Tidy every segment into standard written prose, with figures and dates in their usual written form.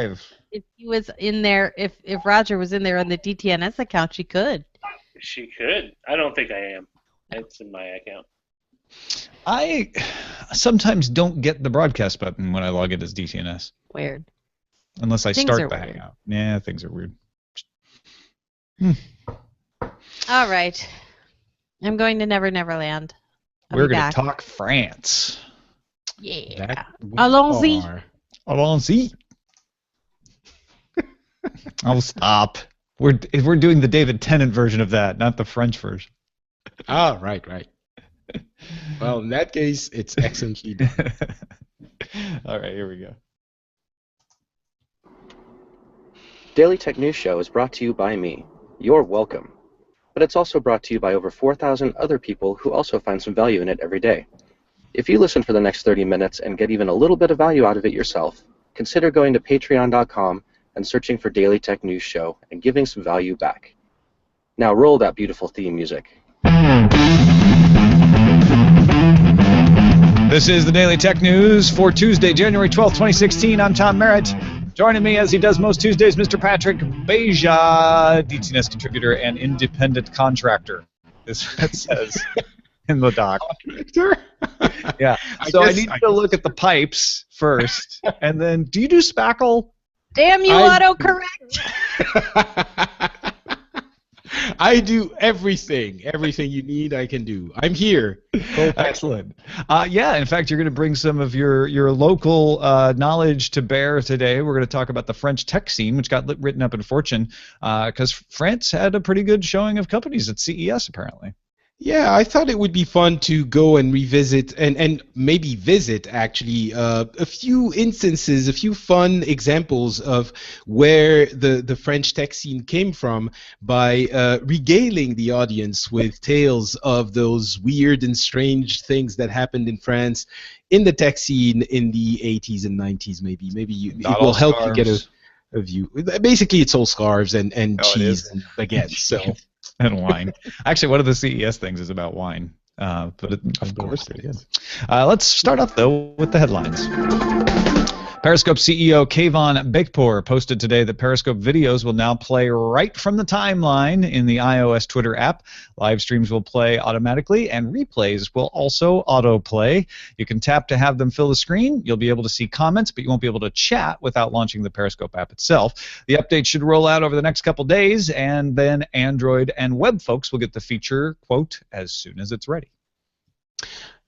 live. If he was in there, if Roger was in there on the DTNS account, she could. She could. I don't think I am. It's in my account. I sometimes don't get the broadcast button when I log in as DTNS. Weird. Unless I Things start are the weird. hangout. Yeah, things are weird. All right. I'm going to Never Neverland. We're going to talk France. Yeah. Allons-y. Allons-y. I'll stop. We're doing the David Tennant version of that, not the French version. Ah, right. Well, in that case, it's excellently done. All right, here we go. Daily Tech News Show is brought to you by me. You're welcome. But it's also brought to you by over 4,000 other people who also find some value in it every day. If you listen for the next 30 minutes and get even a little bit of value out of it yourself, consider going to patreon.com and searching for Daily Tech News Show and giving some value back. Now roll that beautiful theme music. This is the Daily Tech News for Tuesday, January 12th, 2016. I'm Tom Merritt. Joining me, as he does most Tuesdays, Mr. Patrick Beja, DTNS contributor and independent contractor. This says in the doc. Contractor? Yeah. So I need to look at the pipes first, and then do you do spackle? Damn you, autocorrect! I do everything. Everything you need, I can do. I'm here. Excellent. Yeah, in fact, you're going to bring some of your local knowledge to bear today. We're going to talk about the French tech scene, which got written up in Fortune, because France had a pretty good showing of companies at CES, apparently. Yeah, I thought it would be fun to go and revisit and maybe visit, actually, a few instances, a few fun examples of where the French tech scene came from by regaling the audience with tales of those weird and strange things that happened in France in the tech scene in the 80s and 90s, maybe. It will help you get a view. Basically, it's all scarves and cheese and baguettes, so... And wine. Actually, one of the CES things is about wine. But of course it is. Let's start off, though, with the headlines. Periscope CEO Kayvon Bekpour posted today that Periscope videos will now play right from the timeline in the iOS Twitter app. Live streams will play automatically, and replays will also autoplay. You can tap to have them fill the screen. You'll be able to see comments, but you won't be able to chat without launching the Periscope app itself. The update should roll out over the next couple days, and then Android and web folks will get the feature, quote, as soon as it's ready.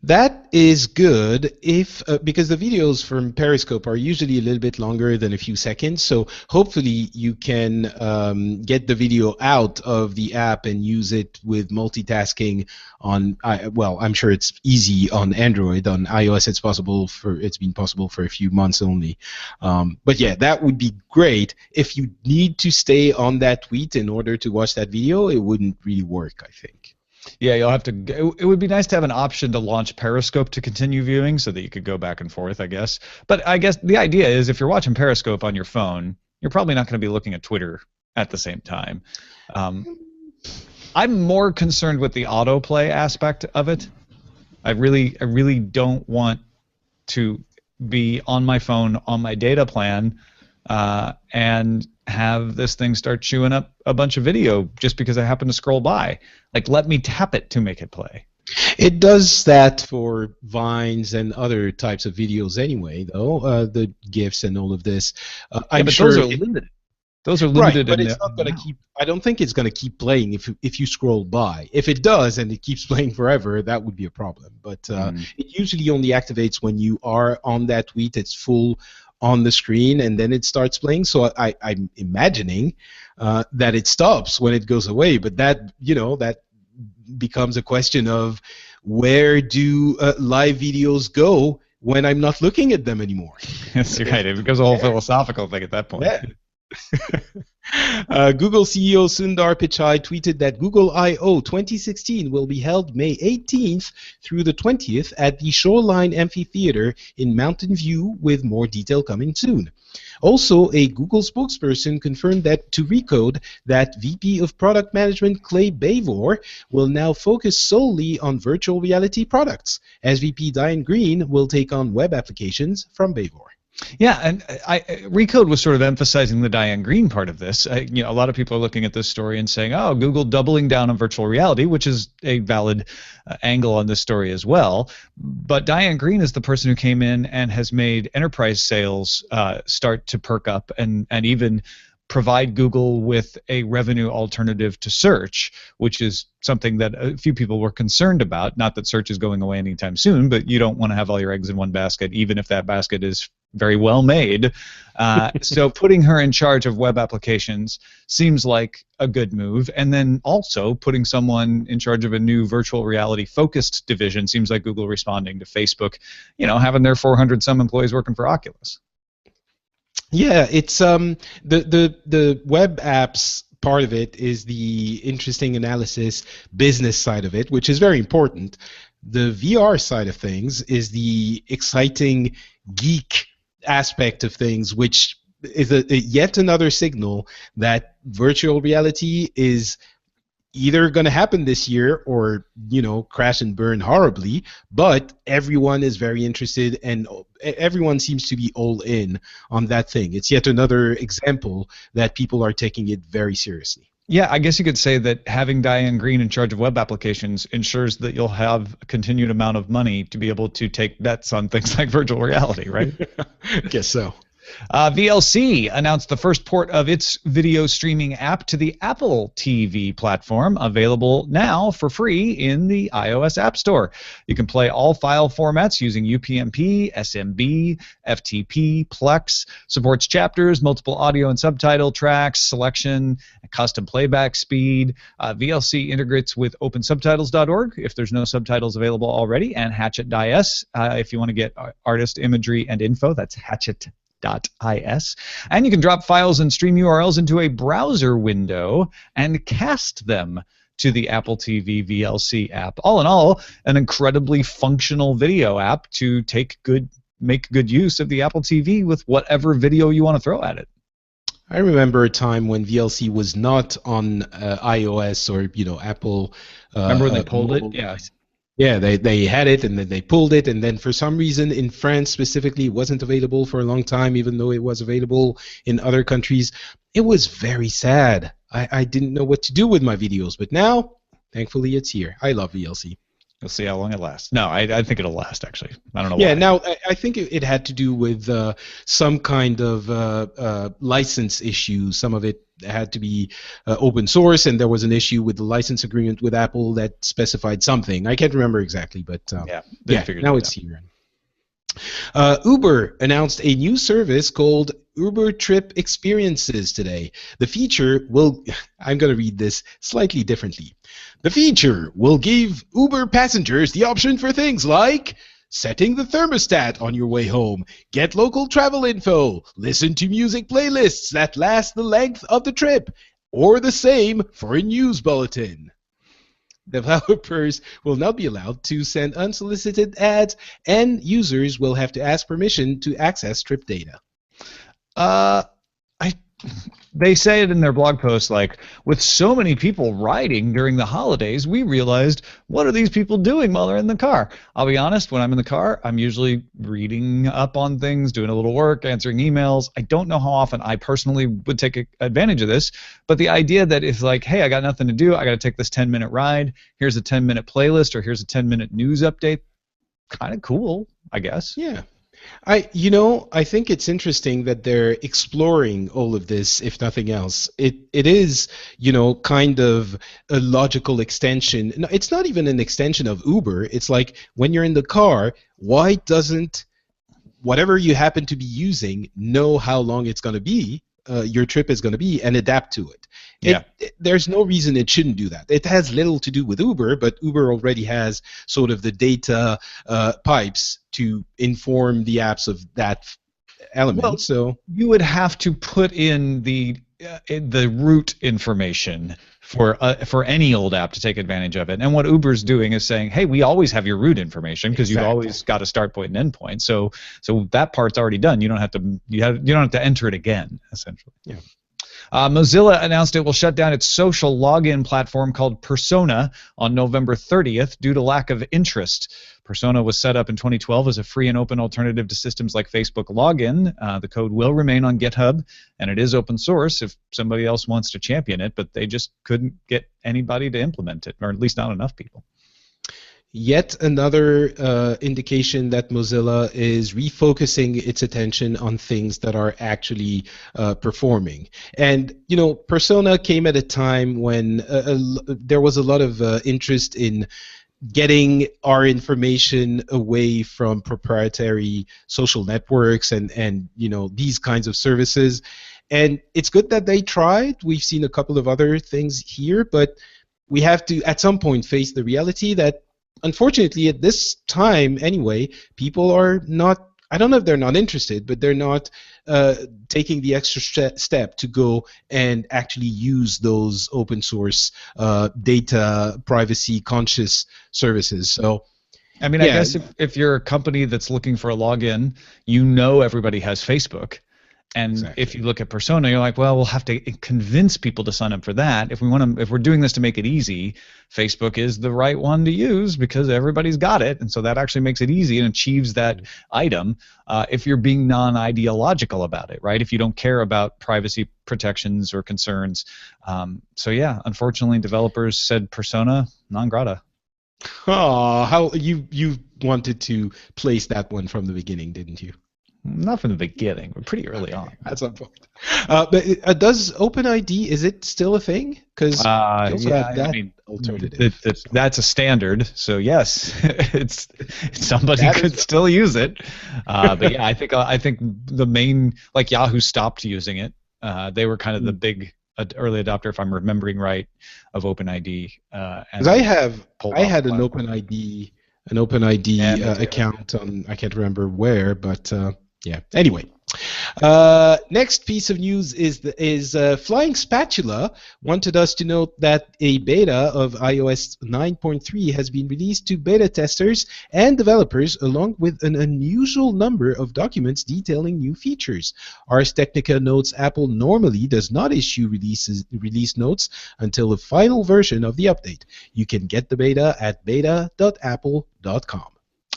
That is good if because the videos from Periscope are usually a little bit longer than a few seconds, so hopefully you can get the video out of the app and use it with multitasking on. Well, I'm sure it's easy on Android. On iOS, it's been possible for a few months only. But yeah, that would be great. If you need to stay on that tweet in order to watch that video, it wouldn't really work, I think. Yeah, you'll have to. It would be nice to have an option to launch Periscope to continue viewing, so that you could go back and forth, I guess. But I guess the idea is, if you're watching Periscope on your phone, you're probably not going to be looking at Twitter at the same time. I'm more concerned with the autoplay aspect of it. I really don't want to be on my phone on my data plan and have this thing start chewing up a bunch of video just because I happen to scroll by. Like, let me tap it to make it play. It does that for Vines and other types of videos anyway, though, the GIFs and all of this. I'm sure those are limited. Those are limited. Right, but it's not going to keep. I don't think it's going to keep playing if you scroll by. If it does and it keeps playing forever, that would be a problem. But it usually only activates when you are on that tweet. It's full on the screen, and then it starts playing. So I'm imagining that it stops when it goes away. But that becomes a question of where do live videos go when I'm not looking at them anymore? That's right. It becomes a whole philosophical thing at that point. Yeah. Google CEO Sundar Pichai tweeted that Google I/O 2016 will be held May 18th through the 20th at the Shoreline Amphitheater in Mountain View, with more detail coming soon. Also, a Google spokesperson confirmed that to Recode that VP of Product Management Clay Bavor will now focus solely on virtual reality products. SVP Diane Green will take on web applications from Bavor. Yeah, and Recode was sort of emphasizing the Diane Green part of this. A lot of people are looking at this story and saying, "Oh, Google doubling down on virtual reality," which is a valid angle on this story as well. But Diane Green is the person who came in and has made enterprise sales start to perk up and even provide Google with a revenue alternative to search, which is something that a few people were concerned about. Not that search is going away anytime soon, but you don't want to have all your eggs in one basket, even if that basket is very well made. So putting her in charge of web applications seems like a good move. And then also putting someone in charge of a new virtual reality focused division seems like Google responding to Facebook, having their 400 some employees working for Oculus. Yeah, it's the web apps part of it is the interesting analysis business side of it, which is very important. The VR side of things is the exciting geek aspect of things, which is yet another signal that virtual reality is either going to happen this year or, crash and burn horribly, but everyone is very interested and everyone seems to be all in on that thing. It's yet another example that people are taking it very seriously. Yeah, I guess you could say that having Diane Green in charge of web applications ensures that you'll have a continued amount of money to be able to take bets on things like virtual reality, right? Guess so. VLC announced the first port of its video streaming app to the Apple TV platform, available now for free in the iOS App Store. You can play all file formats using UPnP, SMB, FTP, Plex, supports chapters, multiple audio and subtitle tracks, selection, custom playback speed. VLC integrates with OpenSubtitles.org if there's no subtitles available already, and Hatchet.is if you want to get artist imagery and info. That's Hatchet.is. And you can drop files and stream URLs into a browser window and cast them to the Apple TV VLC app. All in all, an incredibly functional video app to make good use of the Apple TV with whatever video you want to throw at it. I remember a time when VLC was not on iOS or Apple. Remember when they pulled it? Yeah. Yeah, they had it and then they pulled it, and then for some reason in France specifically it wasn't available for a long time, even though it was available in other countries. It was very sad. I didn't know what to do with my videos, but now, thankfully, it's here. I love VLC. We'll see how long it lasts. No, I think it'll last, actually. I don't know why. Yeah, now, I think it had to do with some kind of license issue. Some of it had to be open source, and there was an issue with the license agreement with Apple that specified something. I can't remember exactly, but now it's here. Uber announced a new service called Uber Trip Experiences today. The feature will, I'm going to read this slightly differently. The feature will give Uber passengers the option for things like setting the thermostat on your way home, get local travel info, listen to music playlists that last the length of the trip, or the same for a news bulletin. Developers will not be allowed to send unsolicited ads, and users will have to ask permission to access trip data. They say it in their blog post, like, with so many people riding during the holidays, we realized, what are these people doing while they're in the car? I'll be honest, when I'm in the car, I'm usually reading up on things, doing a little work, answering emails. I don't know how often I personally would take advantage of this, but the idea that if, like, hey, I got nothing to do, I got to take this 10-minute ride, here's a 10-minute playlist, or here's a 10-minute news update, kind of cool, I guess. Yeah. I think it's interesting that they're exploring all of this, if nothing else. It is, kind of a logical extension. No, it's not even an extension of Uber. It's like when you're in the car, why doesn't whatever you happen to be using know how long it's going to be, your trip is going to be, and adapt to it? Yeah. There's no reason it shouldn't do that. It has little to do with Uber, but Uber already has sort of the data pipes to inform the apps of that element. Well, so you would have to put in the route information for any old app to take advantage of it. And what Uber's doing is saying, hey, we always have your route information because you've always got a start point and end point. So that part's already done. You don't have to enter it again, essentially. Yeah. Mozilla announced it will shut down its social login platform called Persona on November 30th due to lack of interest. Persona was set up in 2012 as a free and open alternative to systems like Facebook Login. The code will remain on GitHub, and it is open source if somebody else wants to champion it, but they just couldn't get anybody to implement it, or at least not enough people. Yet another indication that Mozilla is refocusing its attention on things that are actually performing. And, you know, Persona came at a time when there was a lot of interest in getting our information away from proprietary social networks and you know, these kinds of services. And it's good that they tried. We've seen a couple of other things here, but we have to, at some point, face the reality that unfortunately, at this time anyway, people are not, I don't know if they're not interested, but they're not taking the extra step to go and actually use those open source data privacy conscious services. So, I mean, yeah. I guess if you're a company that's looking for a login, you know everybody has Facebook. And exactly. If you look at Persona, you're like, well, we'll have to convince people to sign up for that. If we're doing this to make it easy, Facebook is the right one to use because everybody's got it, and so that actually makes it easy and achieves that item. If you're being non-ideological about it, right? If you don't care about privacy protections or concerns, so yeah, unfortunately, developers said Persona non grata. Oh, how you wanted to place that one from the beginning, didn't you? Not from the beginning, but pretty early on. At some point. But does OpenID, is it still a thing? Because yeah, I mean, alternative. That's a standard, so yes, it's somebody that could still use it. But yeah, I think the main, like Yahoo stopped using it. They were kind of the big early adopter, if I'm remembering right, of OpenID. Because I had an OpenID account on, I can't remember where, but. Yeah. Anyway, next piece of news is Flying Spatula wanted us to note that a beta of iOS 9.3 has been released to beta testers and developers, along with an unusual number of documents detailing new features. Ars Technica notes Apple normally does not issue release notes until the final version of the update. You can get the beta at beta.apple.com.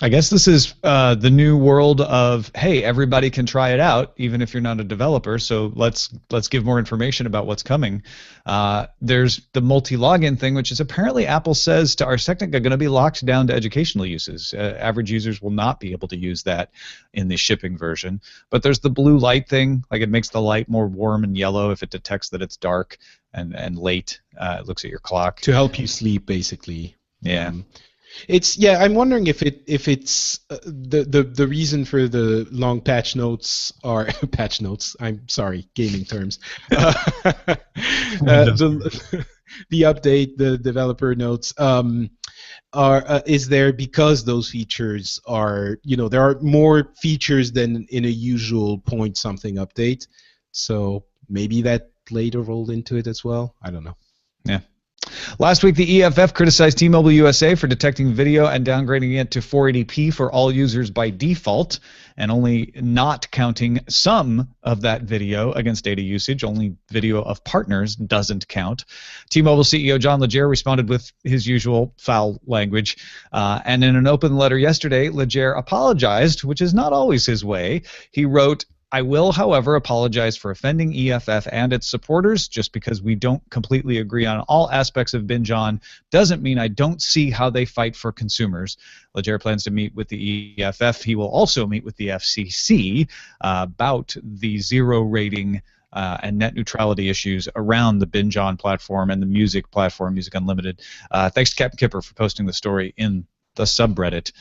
I guess this is the new world of, hey, everybody can try it out, even if you're not a developer. So let's give more information about what's coming. There's the multi-login thing, which is apparently Apple says to Ars Technica going to be locked down to educational uses. Average users will not be able to use that in the shipping version. But there's the blue light thing, like it makes the light more warm and yellow if it detects that it's dark and late. It looks at your clock to help you sleep, basically. Yeah. I'm wondering if it's the reason for the long patch notes are patch notes. I'm sorry, gaming terms. The update, the developer notes is there because those features are, you know, there are more features than in a usual point something update. So maybe that later rolled into it as well. I don't know. Yeah. Last week, the EFF criticized T-Mobile USA for detecting video and downgrading it to 480p for all users by default, and only not counting some of that video against data usage. Only video of partners doesn't count. T-Mobile CEO John Legere responded with his usual foul language, and in an open letter yesterday, Legere apologized, which is not always his way. He wrote, I will, however, apologize for offending EFF and its supporters. Just because we don't completely agree on all aspects of binge on doesn't mean I don't see how they fight for consumers. Legere plans to meet with the EFF. He will also meet with the FCC about the zero rating and net neutrality issues around the binge on platform and the music platform, Music Unlimited. Thanks to Captain Kipper for posting the story in the subreddit.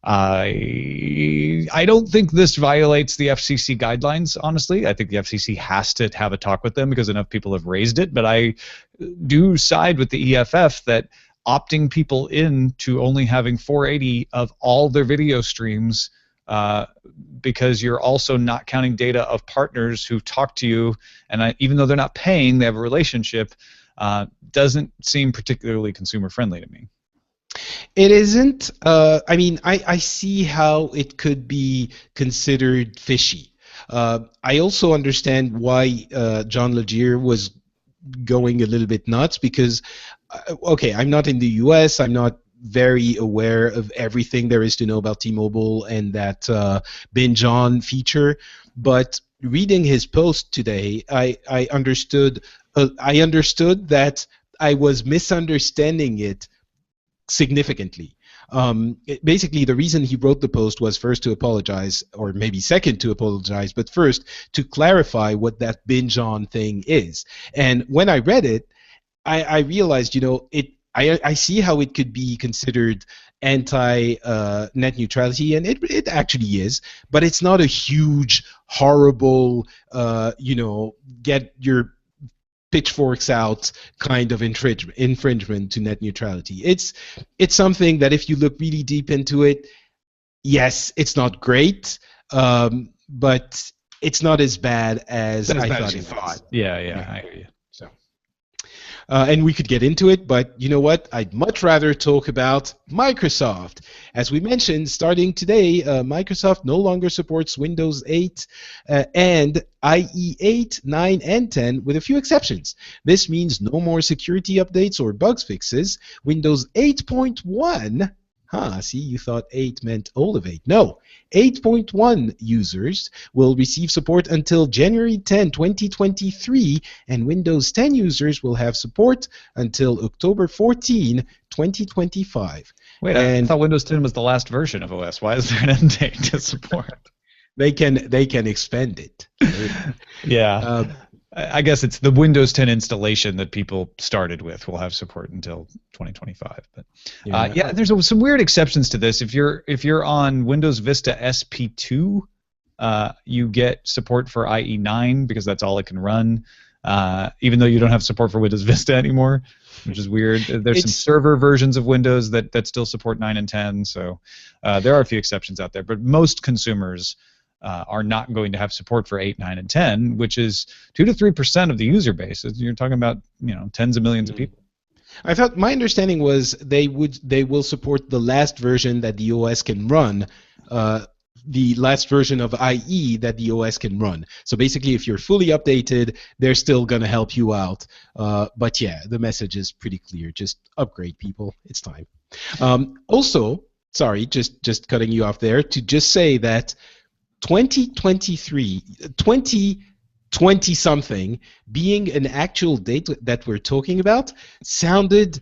I don't think this violates the FCC guidelines, honestly. I think the FCC has to have a talk with them because enough people have raised it, but I do side with the EFF that opting people in to only having 480 of all their video streams because you're also not counting data of partners who talk to you, and even though they're not paying, they have a relationship, doesn't seem particularly consumer-friendly to me. It isn't. I mean, I see how it could be considered fishy. I also understand why John Legere was going a little bit nuts because, okay, I'm not in the U.S., I'm not very aware of everything there is to know about T-Mobile and that binge on feature, but reading his post today, I understood that I was misunderstanding it significantly. Basically, the reason he wrote the post was first to apologize, or maybe second to apologize, but first to clarify what that binge on thing is. And when I read it, I realized, I see how it could be considered anti-net neutrality, and it actually is, but it's not a huge, horrible, get your pitchforks out kind of infringement to net neutrality. It's something that if you look really deep into it, yes, it's not great, but it's not as bad as I thought it was. Yeah, I hear you. So, and we could get into it, but you know what? I'd much rather talk about Microsoft. As we mentioned, starting today, Microsoft no longer supports Windows 8 and IE 8, 9, and 10 with a few exceptions. This means no more security updates or bugs fixes. Windows 8.1, see, you thought 8 meant all of 8. No, 8.1 users will receive support until January 10, 2023, and Windows 10 users will have support until October 14, 2025. Wait, I thought Windows 10 was the last version of OS. Why is there an end date to support? They can expand it. Yeah. I guess it's the Windows 10 installation that people started with will have support until 2025. But there's some weird exceptions to this. If you're on Windows Vista SP2, you get support for IE9 because that's all it can run. Even though you don't have support for Windows Vista anymore, which is weird. There's some server versions of Windows that still support 9 and 10. So there are a few exceptions out there, but most consumers are not going to have support for 8, 9, and 10, which is 2 to 3% of the user base. You're talking about tens of millions of people. I thought my understanding was they will support the last version that the OS can run, the last version of IE that the OS can run. So basically, if you're fully updated, they're still going to help you out. But yeah, the message is pretty clear. Just upgrade, people. It's time. Also, sorry, just cutting you off there, to just say that 2020 something being an actual date that we're talking about sounded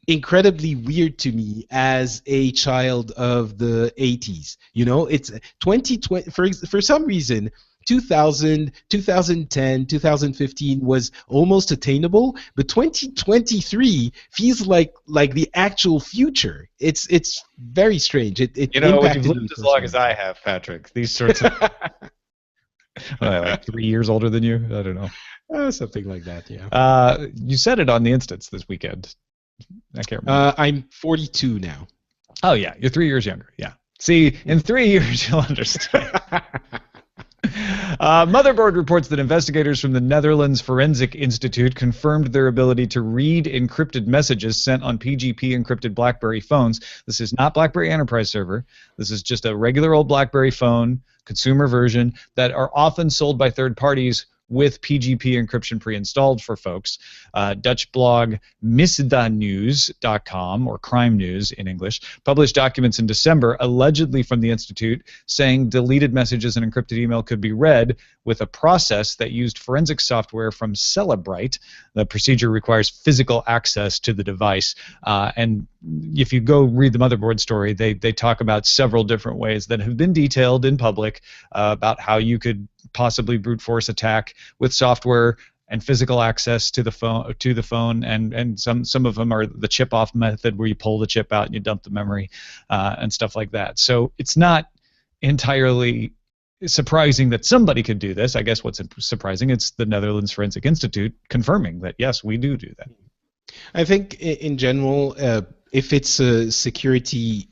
incredibly weird to me as a child of the 80s. It's 2020 for some reason. 2000, 2010, 2015 was almost attainable, but 2023 feels like the actual future. It's very strange. It when you've lived as long as I have, Patrick, these sorts of like 3 years older than you. I don't know. Something like that. Yeah. You said it on the instance this weekend. I can't remember. I'm 42 now. Oh yeah, you're 3 years younger. Yeah. See, in 3 years you'll understand. Motherboard reports that investigators from the Netherlands Forensic Institute confirmed their ability to read encrypted messages sent on PGP encrypted BlackBerry phones. This is not BlackBerry Enterprise Server. This is just a regular old BlackBerry phone, consumer version, that are often sold by third parties with PGP encryption pre-installed for folks. Dutch blog misdanews.com, or Crime News in English, published documents in December allegedly from the Institute saying deleted messages and encrypted email could be read with a process that used forensic software from Celebrite. The procedure requires physical access to the device. And if you go read the Motherboard story, they talk about several different ways that have been detailed in public about how you could possibly brute force attack with software and physical access to the phone, and some of them are the chip off method where you pull the chip out and you dump the memory and stuff like that. So it's not entirely surprising that somebody could do this. I guess what's surprising, it's the Netherlands Forensic Institute confirming that yes, we do that. I think in general, if it's a security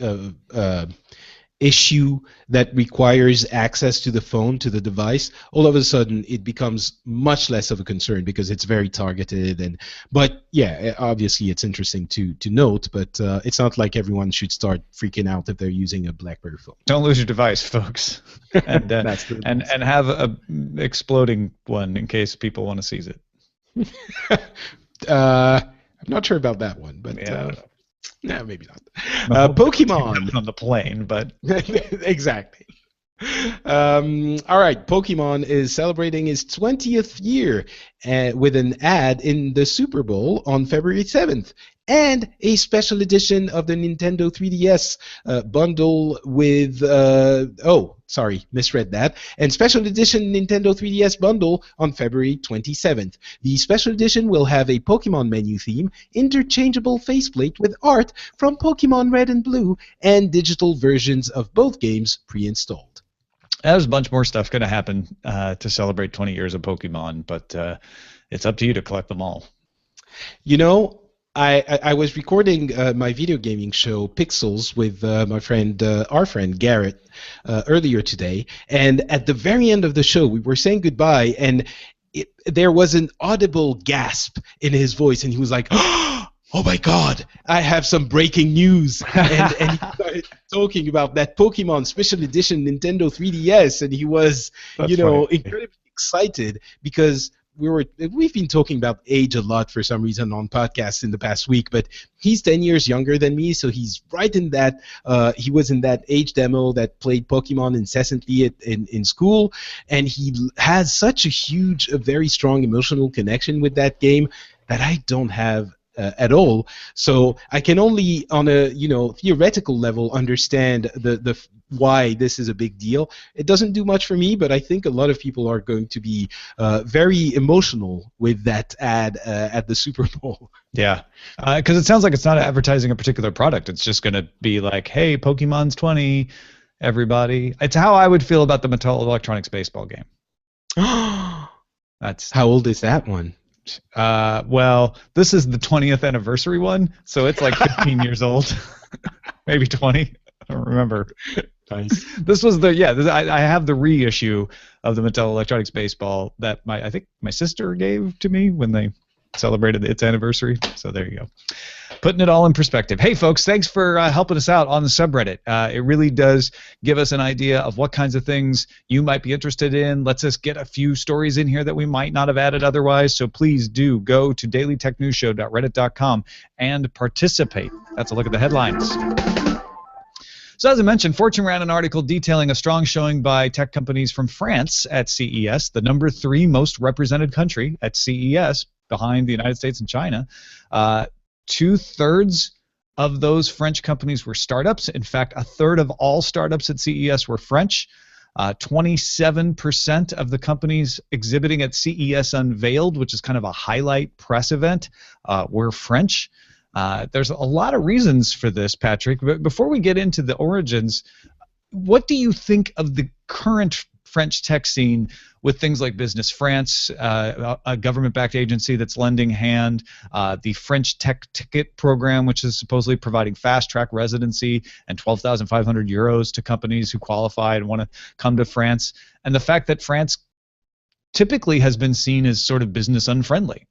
issue that requires access to the phone, to the device, all of a sudden it becomes much less of a concern because it's very targeted. But yeah, obviously it's interesting to note, but it's not like everyone should start freaking out if they're using a BlackBerry phone. Don't lose your device, folks, and and have a exploding one in case people want to seize it. I'm not sure about that one, but Yeah. no, maybe not. Pokemon on the plane, but exactly. All right, Pokemon is celebrating its 20th year with an ad in the Super Bowl on February 7th. And a special edition of the Nintendo 3DS bundle with, misread that. And special edition Nintendo 3DS bundle on February 27th. The special edition will have a Pokemon menu theme, interchangeable faceplate with art from Pokemon Red and Blue, and digital versions of both games pre-installed. There's a bunch more stuff going to happen to celebrate 20 years of Pokemon, but it's up to you to collect them all. You know, I was recording my video gaming show Pixels with our friend Garrett earlier today, and at the very end of the show we were saying goodbye, and there was an audible gasp in his voice, and he was like, "Oh my God, I have some breaking news!" and he started talking about that Pokemon Special Edition Nintendo 3DS, and he was, incredibly excited because we've been talking about age a lot for some reason on podcasts in the past week, but he's 10 years younger than me, so he's right in that he was in that age demo that played Pokemon incessantly in school, and he has such a very strong emotional connection with that game that I don't have at all. So I can only on a theoretical level understand the why this is a big deal. It doesn't do much for me, but I think a lot of people are going to be very emotional with that ad at the Super Bowl. Yeah, because it sounds like it's not advertising a particular product. It's just going to be like, hey, Pokemon's 20, everybody. It's how I would feel about the Mattel Electronics baseball game. That's how old is that one? Well, this is the 20th anniversary one, so it's like 15 years old, maybe 20. I don't remember. Nice. This was I have the reissue of the Mattel Electronics baseball that I think my sister gave to me when they celebrated its anniversary. So there you go. Putting it all in perspective. Hey, folks, thanks for helping us out on the subreddit. It really does give us an idea of what kinds of things you might be interested in. Lets us get a few stories in here that we might not have added otherwise. So please do go to dailytechnewsshow.reddit.com and participate. That's a look at the headlines. So as I mentioned, Fortune ran an article detailing a strong showing by tech companies from France at CES, the number 3 most represented country at CES, behind the United States and China. 2/3 of those French companies were startups. In fact, 1/3 of all startups at CES were French. 27% of the companies exhibiting at CES Unveiled, which is kind of a highlight press event, were French. There's a lot of reasons for this, Patrick. But before we get into the origins, what do you think of the current French tech scene with things like Business France, a government-backed agency that's lending hand, the French Tech Ticket Program, which is supposedly providing fast-track residency and 12,500 euros to companies who qualify and want to come to France, and the fact that France typically has been seen as sort of business unfriendly?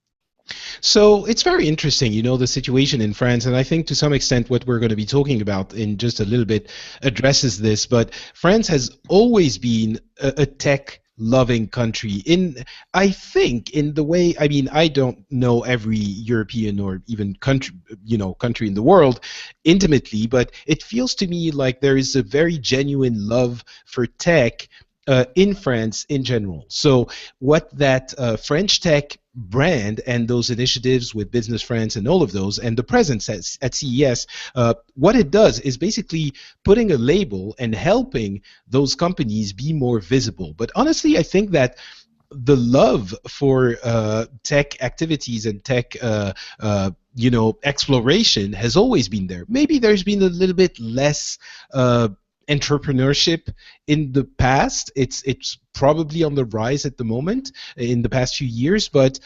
So it's very interesting, the situation in France, and I think to some extent what we're going to be talking about in just a little bit addresses this, but France has always been a tech-loving country. I think in the way, I don't know every European or even country in the world intimately, but it feels to me like there is a very genuine love for tech in France in general. So what that French tech brand and those initiatives with Business France and all of those and the presence at CES, what it does is basically putting a label and helping those companies be more visible. But honestly, I think that the love for tech activities and tech exploration has always been there. Maybe there's been a little bit less entrepreneurship in the past. It's probably on the rise at the moment in the past few years, but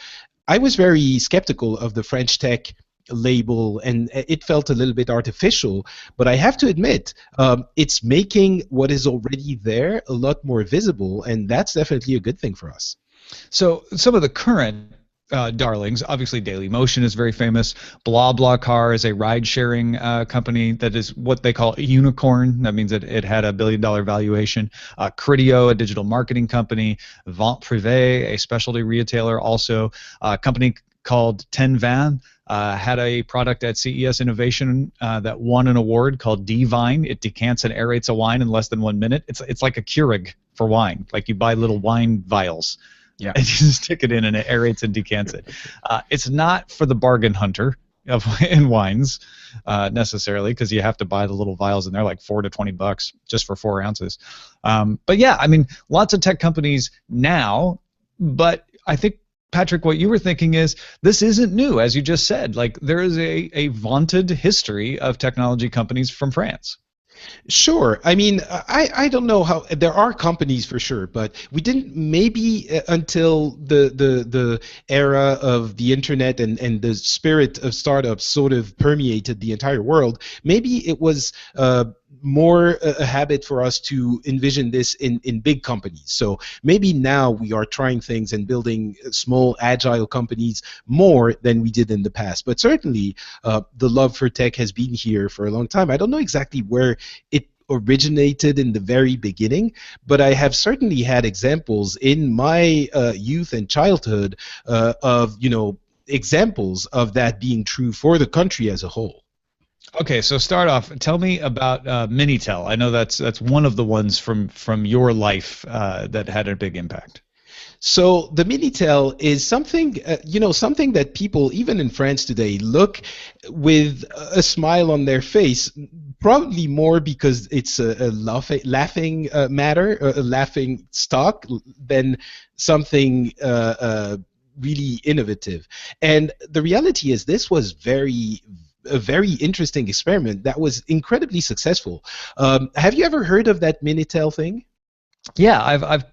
I was very skeptical of the French tech label, and it felt a little bit artificial. But I have to admit, it's making what is already there a lot more visible, and that's definitely a good thing for us. So some of the current darlings, obviously Dailymotion is very famous. BlaBlaCar is a ride-sharing company that is what they call a unicorn. That means that it had $1 billion valuation. Criteo, a digital marketing company. Vente Privée, a specialty retailer, also. A company called 1020 had a product at CES Innovation that won an award called D-Vine. It decants and aerates a wine in less than 1 minute. It's like a Keurig for wine. Like you buy little wine vials. Yeah. And you just stick it in and it aerates and decants it. It's not for the bargain hunter in wines necessarily, because you have to buy the little vials and they're like $4 to $20 just for 4 ounces. But yeah, I mean, lots of tech companies now, but I think, Patrick, what you were thinking is this isn't new, as you just said. Like there is a vaunted history of technology companies from France. Sure. I mean, I don't know how there are companies for sure, but we didn't maybe until the era of the internet and the spirit of startups sort of permeated the entire world. Maybe it was more a habit for us to envision this in big companies. So maybe now we are trying things and building small agile companies more than we did in the past. But certainly the love for tech has been here for a long time. I don't know exactly where it originated in the very beginning, but I have certainly had examples in my youth and childhood of, examples of that being true for the country as a whole. Okay, so start off. Tell me about Minitel. I know that's one of the ones from your life that had a big impact. So the Minitel is something, something that people, even in France today, look with a smile on their face, probably more because it's a laughing matter, a laughing stock, than something really innovative. And the reality is this was a very interesting experiment that was incredibly successful. Have you ever heard of that Minitel thing? Yeah,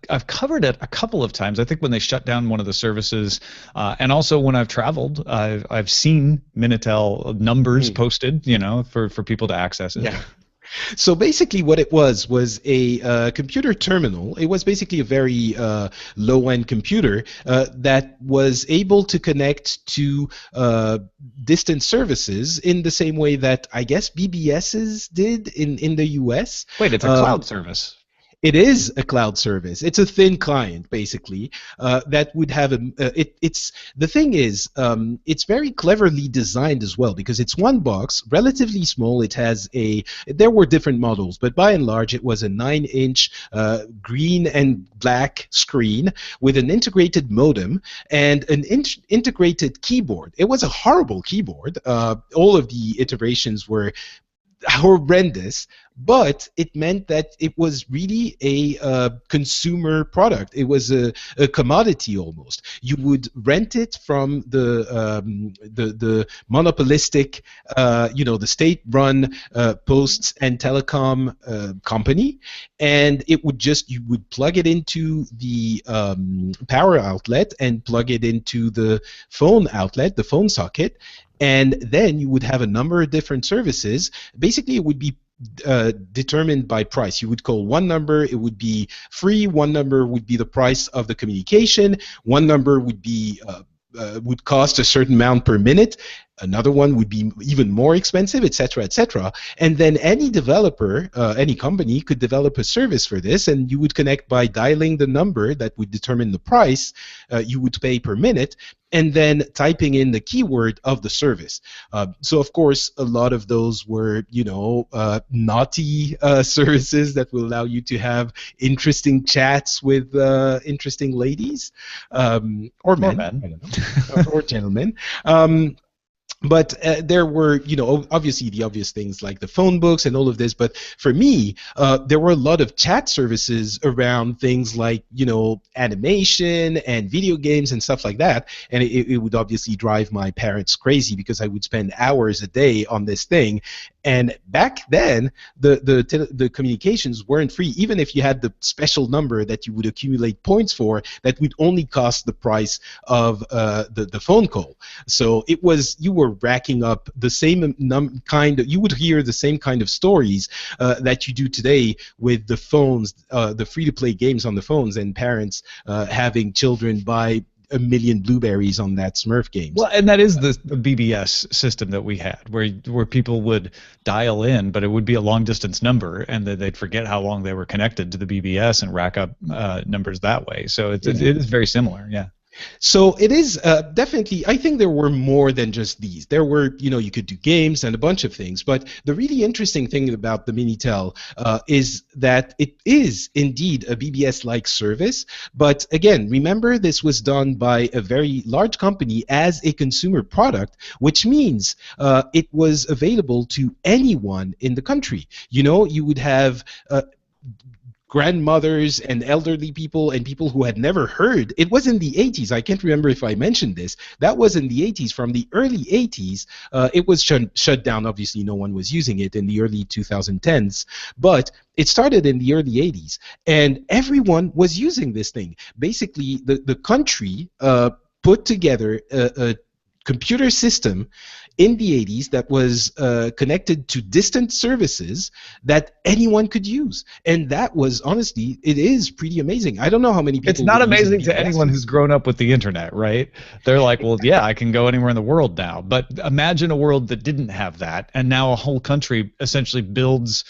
I've covered it a couple of times. I think when they shut down one of the services, and also when I've traveled, I've seen Minitel numbers posted, for people to access it. Yeah. So basically what it was a computer terminal. It was basically a very low-end computer that was able to connect to distant services in the same way that I guess BBS's did in the US. Wait, it's a cloud service. It is a cloud service. It's a thin client, basically, that would have it's the thing is, it's very cleverly designed as well because it's one box, relatively small. It has there were different models, but by and large, it was a 9-inch green and black screen with an integrated modem and an integrated keyboard. It was a horrible keyboard. All of the iterations were horrendous, but it meant that it was really a consumer product. It was a commodity almost. You would rent it from the monopolistic, the state-run posts and telecom company, and you would plug it into the power outlet and plug it into the phone outlet, the phone socket, and then you would have a number of different services. Basically, it would be determined by price. You would call one number, it would be free. One number would be the price of the communication. One number would be would cost a certain amount per minute. Another one would be even more expensive, etc., etc. And then any developer, any company could develop a service for this, and you would connect by dialing the number that would determine the price you would pay per minute, and then typing in the keyword of the service. So, of course, a lot of those were, naughty services that will allow you to have interesting chats with interesting ladies or men. I don't know, or gentlemen. But there were, obviously the obvious things like the phone books and all of this. But for me, there were a lot of chat services around things like, animation and video games and stuff like that. And it would obviously drive my parents crazy because I would spend hours a day on this thing. And back then, the communications weren't free. Even if you had the special number that you would accumulate points for, that would only cost the price of the phone call. So you were racking up the same you would hear the same kind of stories that you do today with the phones, the free-to-play games on the phones, and parents having children buy a million blueberries on that Smurf games. Well, and that is the BBS system that we had, where people would dial in, but it would be a long-distance number, and then they'd forget how long they were connected to the BBS and rack up numbers that way. So it is very similar, yeah. So it is definitely, I think there were more than just these. There were, you could do games and a bunch of things, but the really interesting thing about the Minitel is that it is indeed a BBS-like service, but again, remember this was done by a very large company as a consumer product, which means it was available to anyone in the country. You would have grandmothers and elderly people and people who had never heard. It was in the 80s. I can't remember if I mentioned this. That was in the 80s. From the early 80s, it was shut down. Obviously, no one was using it in the early 2010s. But it started in the early 80s. And everyone was using this thing. Basically, the country put together a computer system in the 80s that was connected to distant services that anyone could use. And that was, honestly, it is pretty amazing. I don't know how many people... It's not amazing to anyone who's grown up with the internet, right? They're like, well, yeah, I can go anywhere in the world now. But imagine a world that didn't have that, and now a whole country essentially builds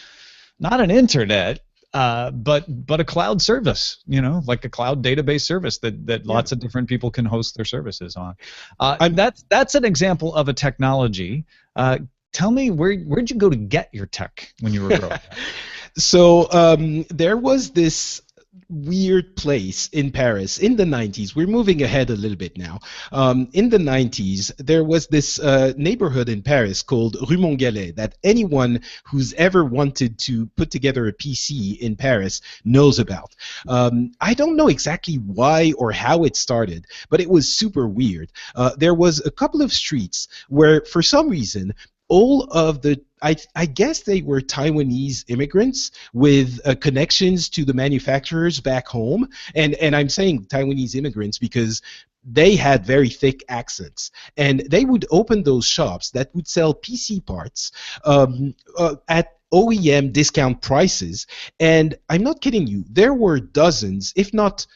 not an internet, but a cloud service, like a cloud database service that lots of different people can host their services on. That's an example of a technology. Tell me, where'd you go to get your tech when you were growing up? So there was this weird place in Paris in the 90s. We're moving ahead a little bit now. In the 90s, there was this neighborhood in Paris called Rue Montgallet that anyone who's ever wanted to put together a PC in Paris knows about. I don't know exactly why or how it started, but it was super weird. There was a couple of streets where, for some reason, all of the I guess they were Taiwanese immigrants with connections to the manufacturers back home. And I'm saying Taiwanese immigrants because they had very thick accents. And they would open those shops that would sell PC parts at OEM discount prices. And I'm not kidding you, there were dozens, if not...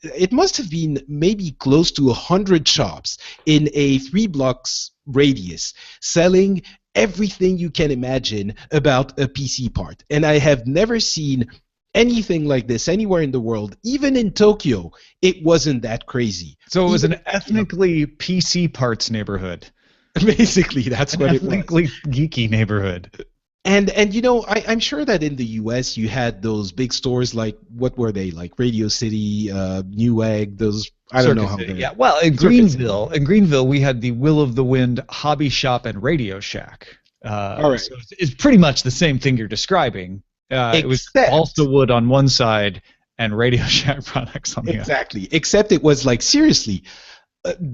it must have been maybe close to 100 shops in a 3 blocks radius selling everything you can imagine about a PC part. And I have never seen anything like this anywhere in the world. Even in Tokyo, it wasn't that crazy. So it was an ethnically PC parts neighborhood. Basically, that's what it was. Ethnically geeky neighborhood. And I'm sure that in the U.S. you had those big stores like, what were they, like Radio City, Newegg, those, I don't know how they... Yeah, well, in Greenville, we had the Will of the Wind Hobby Shop and Radio Shack. All right. So it's pretty much the same thing you're describing. It was balsa wood on one side and Radio Shack products on the other. Exactly, except it was like, seriously,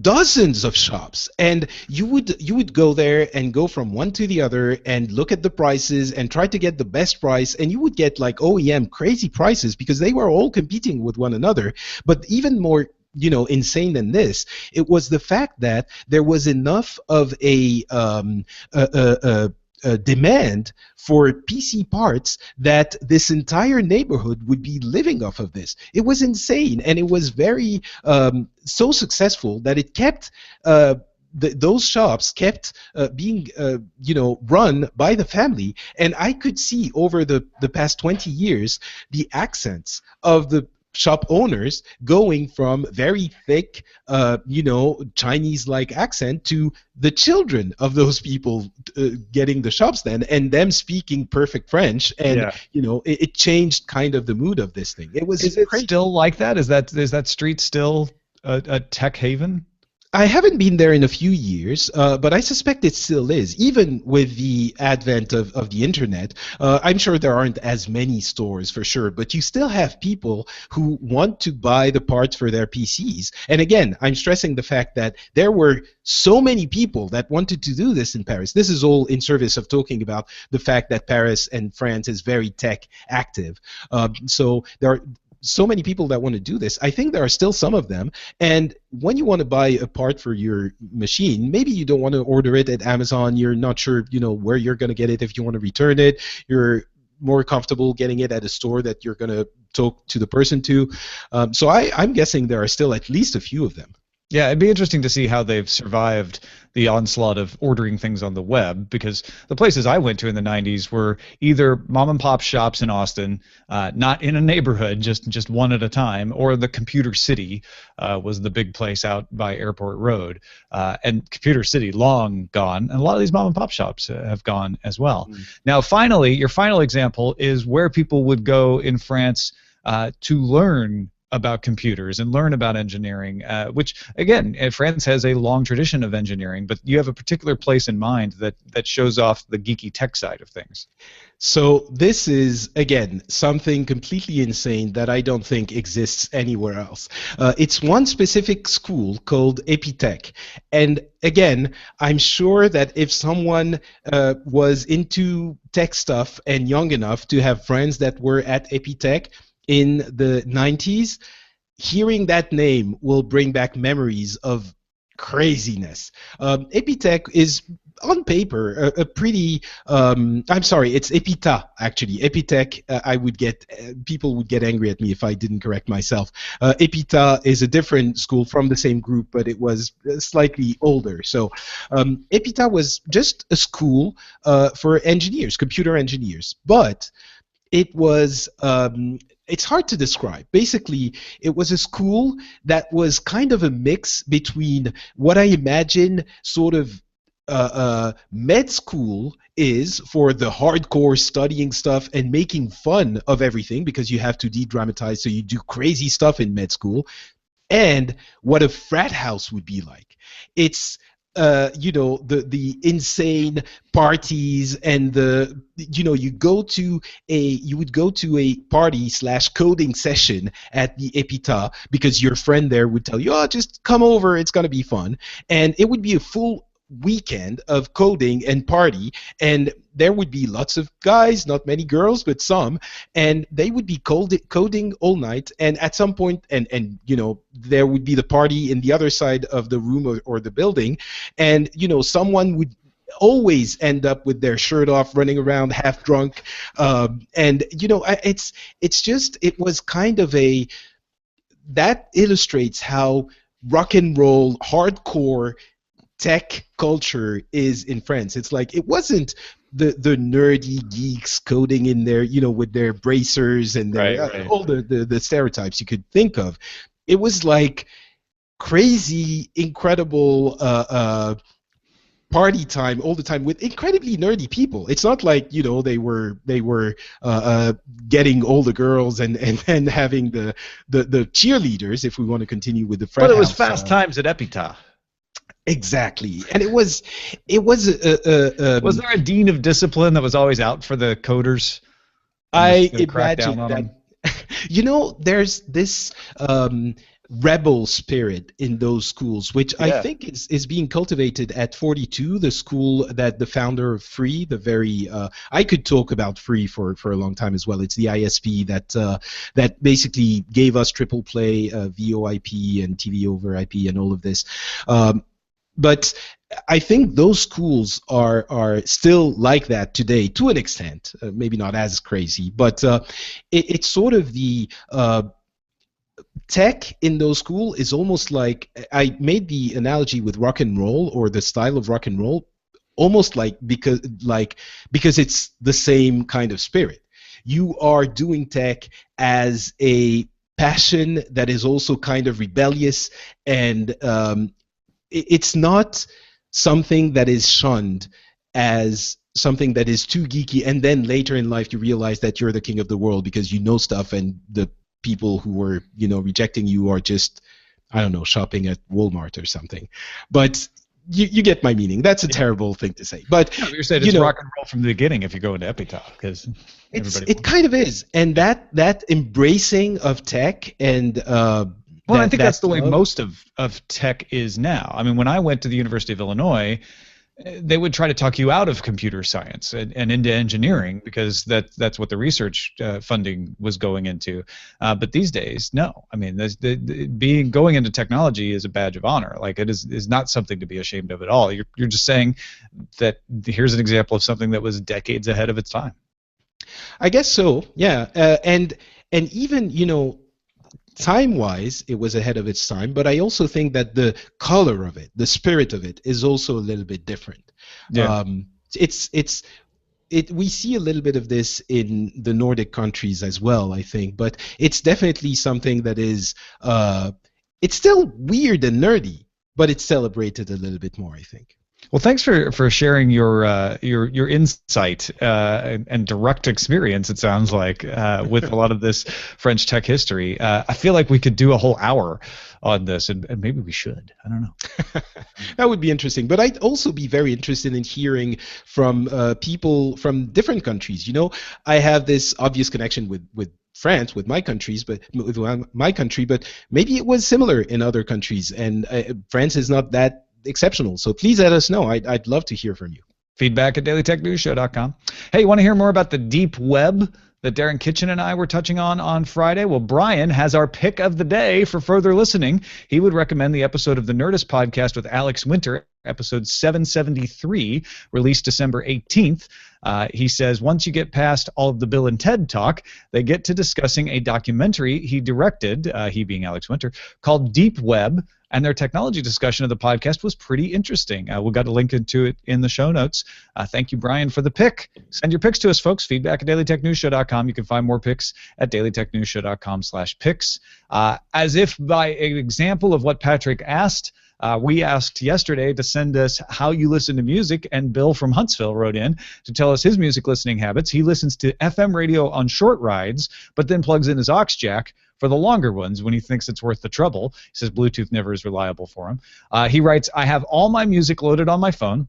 dozens of shops, and you would go there and go from one to the other and look at the prices and try to get the best price, and you would get like OEM crazy prices because they were all competing with one another. But even more insane than this, it was the fact that there was enough of a demand for PC parts that this entire neighborhood would be living off of this. It was insane, and it was very so successful that it kept those shops kept being run by the family. And I could see over the past 20 years the accents of the shop owners going from very thick, Chinese-like accent to the children of those people getting the shops then, and them speaking perfect French, and it changed kind of the mood of this thing. It was. Is it still like that? Is that street still a tech haven? I haven't been there in a few years, but I suspect it still is. Even with the advent of the internet, I'm sure there aren't as many stores for sure, but you still have people who want to buy the parts for their PCs. And again, I'm stressing the fact that there were so many people that wanted to do this in Paris. This is all in service of talking about the fact that Paris and France is very tech active. So there are so many people that want to do this. I think there are still some of them. And when you want to buy a part for your machine, maybe you don't want to order it at Amazon. You're not sure, where you're going to get it. If you want to return it, you're more comfortable getting it at a store that you're going to talk to the person to. So I'm guessing there are still at least a few of them. Yeah, it'd be interesting to see how they've survived the onslaught of ordering things on the web, because the places I went to in the 90s were either mom and pop shops in Austin, not in a neighborhood, just one at a time, or the Computer City was the big place out by Airport Road. And Computer City, long gone, and a lot of these mom and pop shops have gone as well. Now, finally, your final example is where people would go in France to learn about computers and learn about engineering, which, again, France has a long tradition of engineering, but you have a particular place in mind that shows off the geeky tech side of things. So this is, again, something completely insane that I don't think exists anywhere else. It's one specific school called EPITA. And again, I'm sure that if someone was into tech stuff and young enough to have friends that were at EPITA in the 90s, hearing that name will bring back memories of craziness. EPITA is, on paper, a pretty, I'm sorry, it's EPITA, actually. EPITA, people would get angry at me if I didn't correct myself. EPITA is a different school from the same group, but it was slightly older. So EPITA was just a school for engineers, computer engineers. But it was, it's hard to describe. Basically, it was a school that was kind of a mix between what I imagine sort of med school is for the hardcore studying stuff and making fun of everything, because you have to de-dramatize, so you do crazy stuff in med school, and what a frat house would be like. It's the insane parties and you would go to a party / coding session at the EPITA because your friend there would tell you, oh, just come over, it's going to be fun. And it would be a full weekend of coding and party, and there would be lots of guys, not many girls, but some, and they would be coding all night. And at some point, and there would be the party in the other side of the room or the building, and someone would always end up with their shirt off, running around half drunk, and it was kind of that illustrates how rock and roll hardcore tech culture is in France. It's like, it wasn't the nerdy geeks coding in there, with their bracers and their, all the stereotypes you could think of. It was like crazy, incredible party time all the time with incredibly nerdy people. It's not like they were getting all the girls and having the cheerleaders, if we want to continue with the frat But it was house, fast times at EPITA. Exactly, and it was was there a dean of discipline that was always out for the coders? I imagine that there's this rebel spirit in those schools, which I think is being cultivated at 42, the school that the founder of Free, I could talk about Free for a long time as well. It's the ISP that basically gave us triple play, VoIP and TV over IP and all of this. But I think those schools are still like that today to an extent, maybe not as crazy, but it's sort of the tech in those schools is almost like, I made the analogy with rock and roll, or the style of rock and roll, almost like because it's the same kind of spirit. You are doing tech as a passion that is also kind of rebellious, and it's not something that is shunned as something that is too geeky, and then later in life you realize that you're the king of the world because you know stuff, and the people who were rejecting you are just, I don't know, shopping at Walmart or something. But you get my meaning. That's a terrible thing to say. But you're saying it's rock and roll from the beginning if you go into EPITA, because it kind of is, and that embracing of tech and I think that's the way most of tech is now. I mean, when I went to the University of Illinois, they would try to talk you out of computer science and into engineering because that's what the research funding was going into. But these days, no. I mean, going into technology is a badge of honor. Like, it is not something to be ashamed of at all. You're just saying that here's an example of something that was decades ahead of its time. I guess so, yeah. And even, time-wise, it was ahead of its time, but I also think that the color of it, the spirit of it, is also a little bit different. Yeah. We see a little bit of this in the Nordic countries as well, I think, but it's definitely something that is, it's still weird and nerdy, but it's celebrated a little bit more, I think. Well, thanks for sharing your insight and direct experience. It sounds like with a lot of this French tech history. I feel like we could do a whole hour on this, and maybe we should. I don't know. That would be interesting. But I'd also be very interested in hearing from people from different countries. I have this obvious connection with France, with my country, but maybe it was similar in other countries, and France is not that exceptional. So please let us know. I'd love to hear from you. Feedback at dailytechnewsshow.com. Hey, you want to hear more about the deep web that Darren Kitchen and I were touching on Friday? Well, Brian has our pick of the day for further listening. He would recommend the episode of the Nerdist podcast with Alex Winter, episode 773, released December 18th. He says, once you get past all of the Bill and Ted talk, they get to discussing a documentary he directed, he being Alex Winter, called Deep Web, and their technology discussion of the podcast was pretty interesting. We got a link to it in the show notes. Thank you, Brian, for the pick. Send your picks to us, folks. Feedback at dailytechnewsshow.com. You can find more picks at dailytechnewsshow.com/picks. As if by an example of what Patrick asked, we asked yesterday to send us how you listen to music, and Bill from Huntsville wrote in to tell us his music listening habits. He listens to FM radio on short rides, but then plugs in his aux jack for the longer ones when he thinks it's worth the trouble. He says Bluetooth never is reliable for him. He writes, I have all my music loaded on my phone.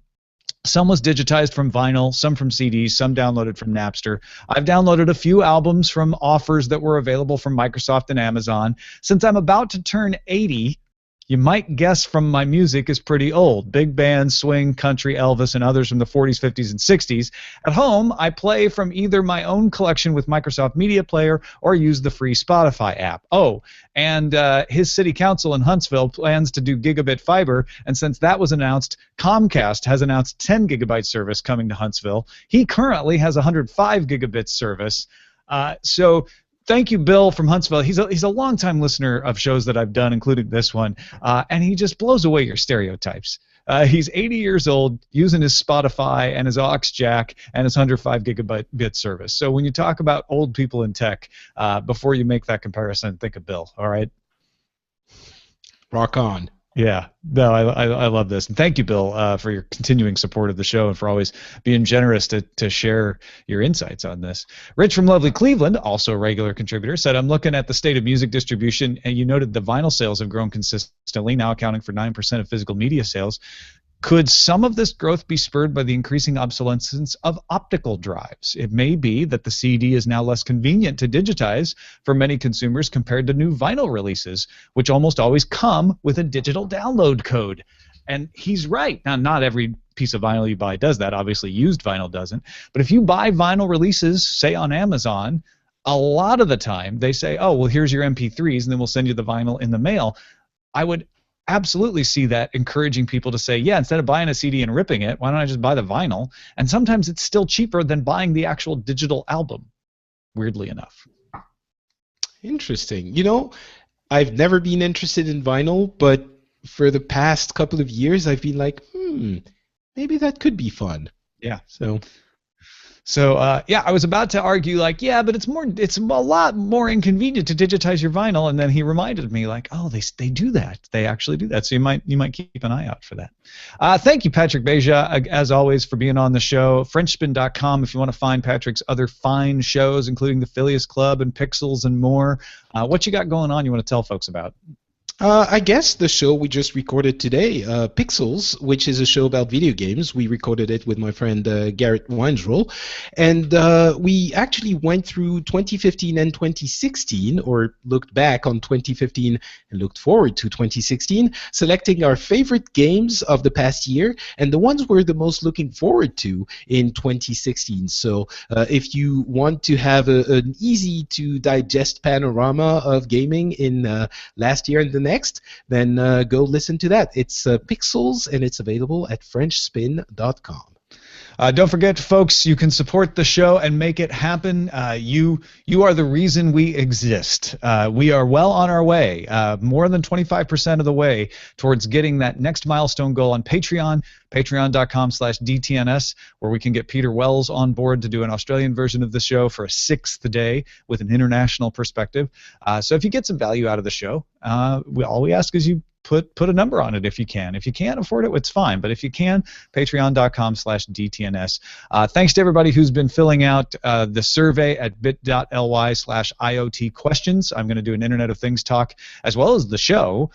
Some was digitized from vinyl, some from CDs, some downloaded from Napster. I've downloaded a few albums from offers that were available from Microsoft and Amazon. Since I'm about to turn 80, you might guess from my music is pretty old. Big bands, swing, country, Elvis, and others from the 40s, 50s, and 60s. At home, I play from either my own collection with Microsoft Media Player or use the free Spotify app. Oh, and his city council in Huntsville plans to do gigabit fiber, and since that was announced, Comcast has announced 10 gigabyte service coming to Huntsville. He currently has 105 gigabit service. So thank you, Bill from Huntsville. He's a longtime listener of shows that I've done, including this one, and he just blows away your stereotypes. He's 80 years old, using his Spotify and his aux jack and his 105 gigabit service. So when you talk about old people in tech, before you make that comparison, think of Bill. All right? Rock on. Yeah, no, I love this. And thank you, Bill, for your continuing support of the show and for always being generous to share your insights on this. Rich from lovely Cleveland, also a regular contributor, said, I'm looking at the state of music distribution, and you noted the vinyl sales have grown consistently, now accounting for 9% of physical media sales. Could some of this growth be spurred by the increasing obsolescence of optical drives? It may be that the CD is now less convenient to digitize for many consumers compared to new vinyl releases, which almost always come with a digital download code. And he's right. Now, not every piece of vinyl you buy does that. Obviously, used vinyl doesn't. But if you buy vinyl releases, say on Amazon, a lot of the time they say, oh, well, here's your MP3s, and then we'll send you the vinyl in the mail. I would absolutely see that encouraging people to say, yeah, instead of buying a CD and ripping it, why don't I just buy the vinyl? And sometimes it's still cheaper than buying the actual digital album, weirdly enough. Interesting. I've never been interested in vinyl, but for the past couple of years, I've been like, maybe that could be fun. Yeah. So, I was about to argue, like, yeah, but it's a lot more inconvenient to digitize your vinyl, and then he reminded me, like, oh, they do that. They actually do that. So you might keep an eye out for that. Thank you, Patrick Beja, as always, for being on the show. Frenchspin.com if you want to find Patrick's other fine shows, including the Phileas Club and Pixels and more. What you got going on you want to tell folks about? I guess the show we just recorded today, Pixels, which is a show about video games. We recorded it with my friend Garrett Weinzroll. And we actually went through 2015 and 2016, or looked back on 2015 and looked forward to 2016, selecting our favorite games of the past year and the ones we're the most looking forward to in 2016. So if you want to have an easy-to-digest panorama of gaming in last year and the next, then go listen to that. It's Pixels, and it's available at FrenchSpin.com. Don't forget, folks, you can support the show and make it happen. You are the reason we exist. We are well on our way, more than 25% of the way towards getting that next milestone goal on Patreon, patreon.com/DTNS, where we can get Peter Wells on board to do an Australian version of the show for a 6th day with an international perspective. So if you get some value out of the show, all we ask is you put a number on it if you can. If you can't afford it, it's fine. But if you can, patreon.com/DTNS. Thanks to everybody who's been filling out the survey at bit.ly/IoT questions. I'm going to do an Internet of Things talk as well as the show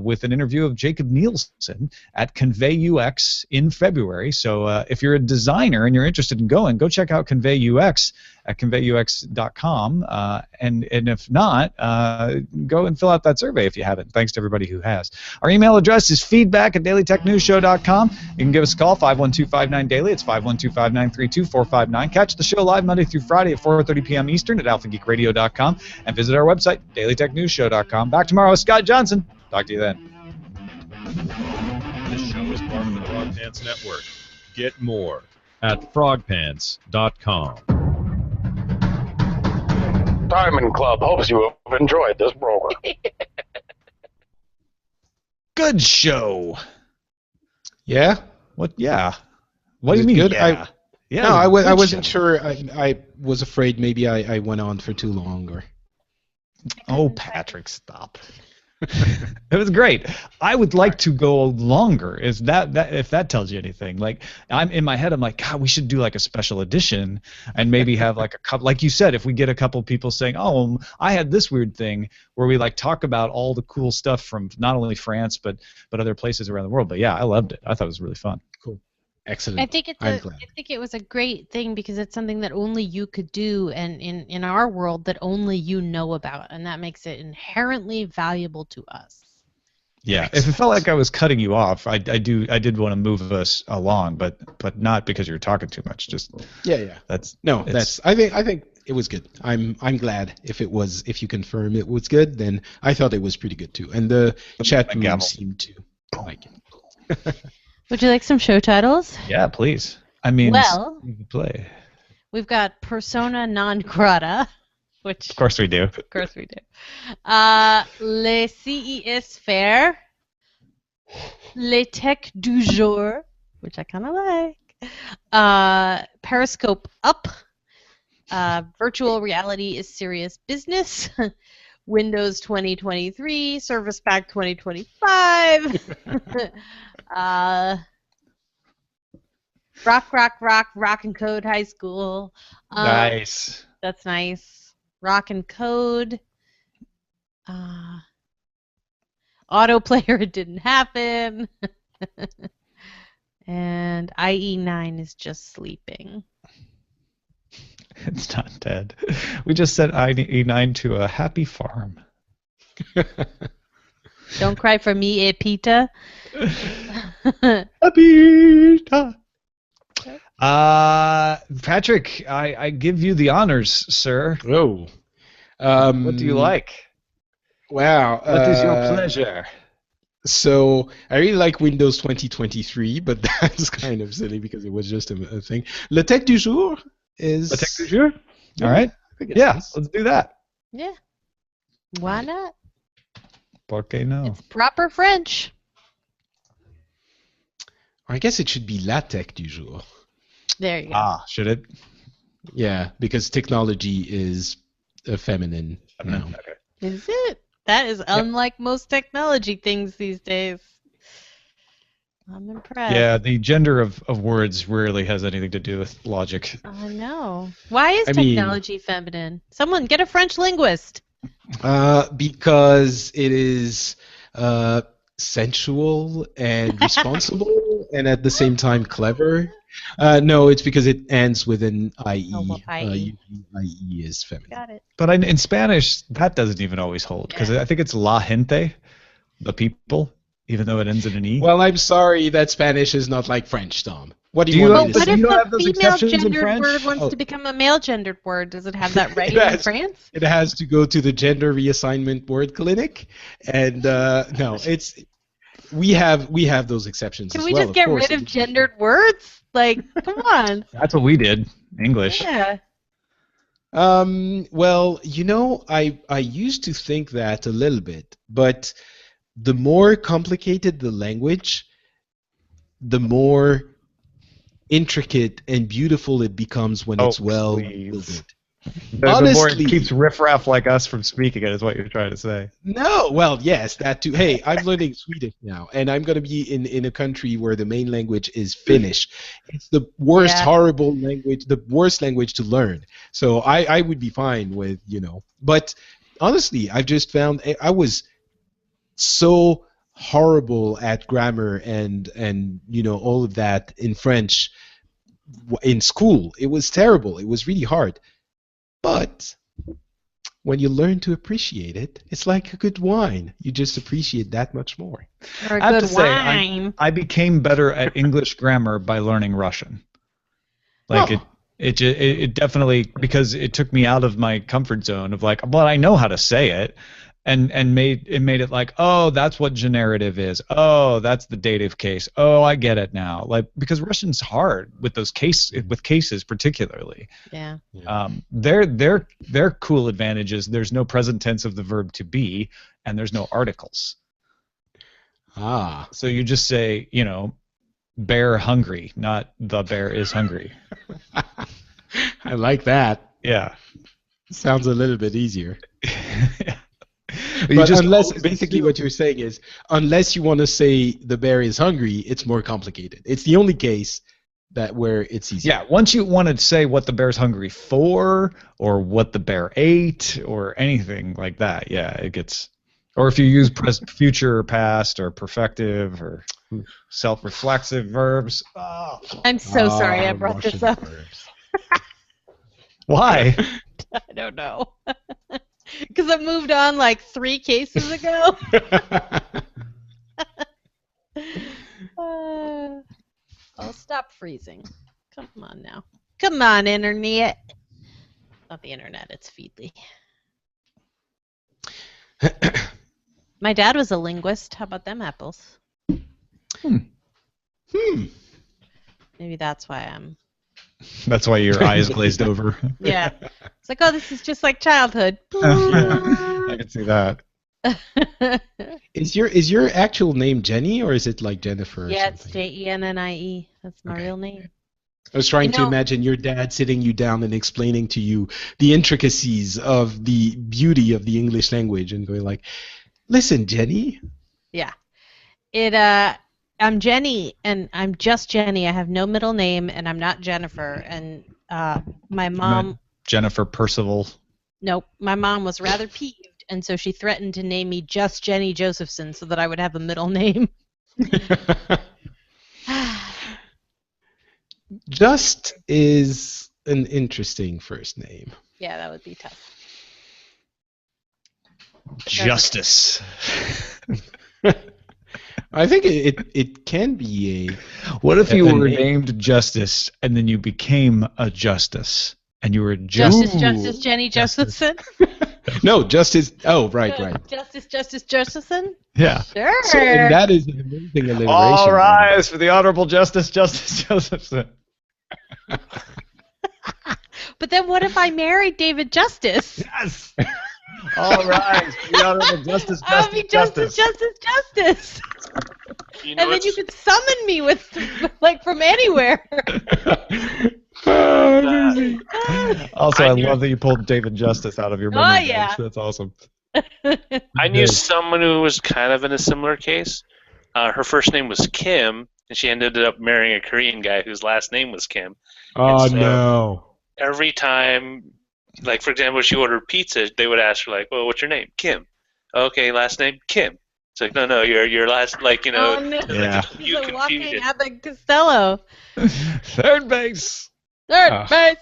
with an interview of Jacob Nielsen at Convey UX in February. So if you're a designer and you're interested in going, go check out Convey UX at conveyux.com. And if not, go and fill out that survey if you haven't. Thanks to everybody who has. Our email address is feedback@dailytechnewsshow.com. You can give us a call, 512-59-DAILY. It's 512-593-2459. Catch the show live Monday through Friday at 4:30 p.m. Eastern at alphageekradio.com. And visit our website, dailytechnewsshow.com. Back tomorrow with Scott Johnson. Talk to you then. This show is part of the Frog Pants Network. Get more at frogpants.com. Diamond Club hopes you have enjoyed this program. Good show. Yeah? What? Yeah. What do you Was it mean? good? Yeah. Yeah. No, I good wasn't show. sure. I was afraid maybe I went on for too long. Or Oh, Patrick, stop. It was great. I would like to go longer. Is that if that tells you anything? Like I'm in my head, I'm like, God, we should do like a special edition and maybe have like a couple. Like you said, if we get a couple people saying, "Oh, I had this weird thing," where we like talk about all the cool stuff from not only France but other places around the world. But yeah, I loved it. I thought it was really fun. cool, excellent. I think I'm glad. I think it was a great thing because it's something that only you could do, and in our world that only you know about, and that makes it inherently valuable to us. Yeah, if it felt like I was cutting you off, I did want to move us along, but not because you were talking too much. Just Yeah. that's No, it's- I think it was good. I'm glad if you confirm it was good, then I thought it was pretty good too. And the chat my room gavel. seemed to like it. Would you like some show titles? yeah, please. I mean, Well- you can play. We've got Persona non grata, which Of course we do. of course we do. Le CES Fair, Le Tech du Jour, which I kind of like. Periscope Up. Virtual reality is serious business. Windows 2023, Service Pack 2025. Rock and Code High School. Nice. That's nice. Rock and Code. Auto Player, it didn't happen. And IE9 is just sleeping. It's not dead. We just sent E9 to a happy farm. Don't cry for me, EPITA. EPITA. Patrick, I give you the honors, sir. Oh. What do you like? Wow. What is your pleasure? So I really like Windows 2023, but that's kind of silly because it was just a thing. Le Tech du Jour is... Le Tech du Jour? All right. I think Yeah, it's- let's do that. Yeah. Why not? Por qué no? It's proper French. I guess it should be La Tech du Jour. There you go. Ah, should it? Yeah, because technology is a feminine noun. Okay. Is it? That is unlike most technology things these days. I'm impressed. Yeah, the gender of words rarely has anything to do with logic. I know. Why is I mean- technology feminine? Someone get a French linguist. Because it is sensual and responsible, and at the same time clever. No, it's because it ends with an IE. Oh, well, IE. IE is feminine. Got it. But in Spanish, that doesn't even always hold because I think it's la gente, the people, even though it ends in an E. Well, I'm sorry that Spanish is not like French, Tom. What do Do you you want have me the- to What say? if you don't a have those female exceptions in gendered French? word wants Oh. to become a male gendered word? Does it have that right It in has- France? It has to go to the gender reassignment word clinic, and no, we have those exceptions. Can as we well, just get course. rid of gendered words? Like, come on. That's what we did. English. Yeah. Well, I used to think that a little bit, but the more complicated the language, the more intricate and beautiful it becomes when it's well please. wielded. The more Honestly- it keeps riffraff like us from speaking it is what you're trying to say. No, well, yes, that too. Hey, I'm learning Swedish now, and I'm going to be in a country where the main language is Finnish. It's the worst, Yeah. horrible language, the worst language to learn. So I would be fine with, But honestly, I've just found I was so horrible at grammar and all of that in French in school. It was terrible. It was really hard. But when you learn to appreciate it, it's like a good wine. You just appreciate that much more. Or a I have good to say, wine. I became better at English grammar by learning Russian. Like Oh. it definitely, because it took me out of my comfort zone of like, well, I know how to say it, and made it like, oh, that's what generative is. Oh, that's the dative case. Oh, I get it now. Like, because Russian's hard with those cases particularly. Yeah. Their cool advantages. There's no present tense of the verb to be, and there's no articles. Ah. So you just say, bear hungry, not the bear is hungry. I like that. Yeah. Sounds a little bit easier. You But just unless, always basically do- what you're saying is, unless you want to say the bear is hungry, it's more complicated. It's the only case where it's easier. Yeah, once you want to say what the bear's hungry for, or what the bear ate, or anything like that, yeah, it gets. Or if you use future, or past, or perfective, or self-reflexive verbs. Oh. I'm so sorry I brought this up. Why? I don't know. Because I moved on like 3 cases ago. I'll stop freezing. Come on now. Come on, Internet. Not the Internet, it's Feedly. My dad was a linguist. How about them apples? Maybe that's why I'm... That's why your eyes glazed over. Yeah. It's like, oh, this is just like childhood. I can see that. Is your actual name Jenny, or is it like Jennifer or Yeah, it's something? Jennie. That's my Okay. real name. I was trying You to know- imagine your dad sitting you down and explaining to you the intricacies of the beauty of the English language and going like, listen, Jenny. Yeah. I'm Jenny, and I'm just Jenny. I have no middle name, and I'm not Jennifer. And my mom... Jennifer Percival. Nope. My mom was rather peeved, and so she threatened to name me just Jenny Josephson so that I would have a middle name. Just is an interesting first name. Yeah, that would be tough. Justice. I think it can be a... What if you A were name. named Justice and then you became a Justice and you were Justice Justice? Jenny Josephson? No, justice... Oh, right. Justice Josephson? Yeah. Sure. So, and that is an amazing alliteration. All rise for the Honorable Justice Josephson. But then what if I married David Justice? Yes. All rise for the Honorable Justice I would be Justice. You know And then what's- you could summon me with, like, from anywhere. Also, I I knew- love that you pulled David Justice out of your memory. Oh, banks. yeah. That's awesome. I knew someone who was kind of in a similar case. Her first name was Kim, and she ended up marrying a Korean guy whose last name was Kim. Oh, So- no. Every time, like for example, she ordered pizza, they would ask her like, "Well, what's your name?" Kim. Okay, last name Kim. It's like, no, your last, like, you know. Oh, no. Yeah. You He's a walking confusion. Abbott Costello. Third base. Third base.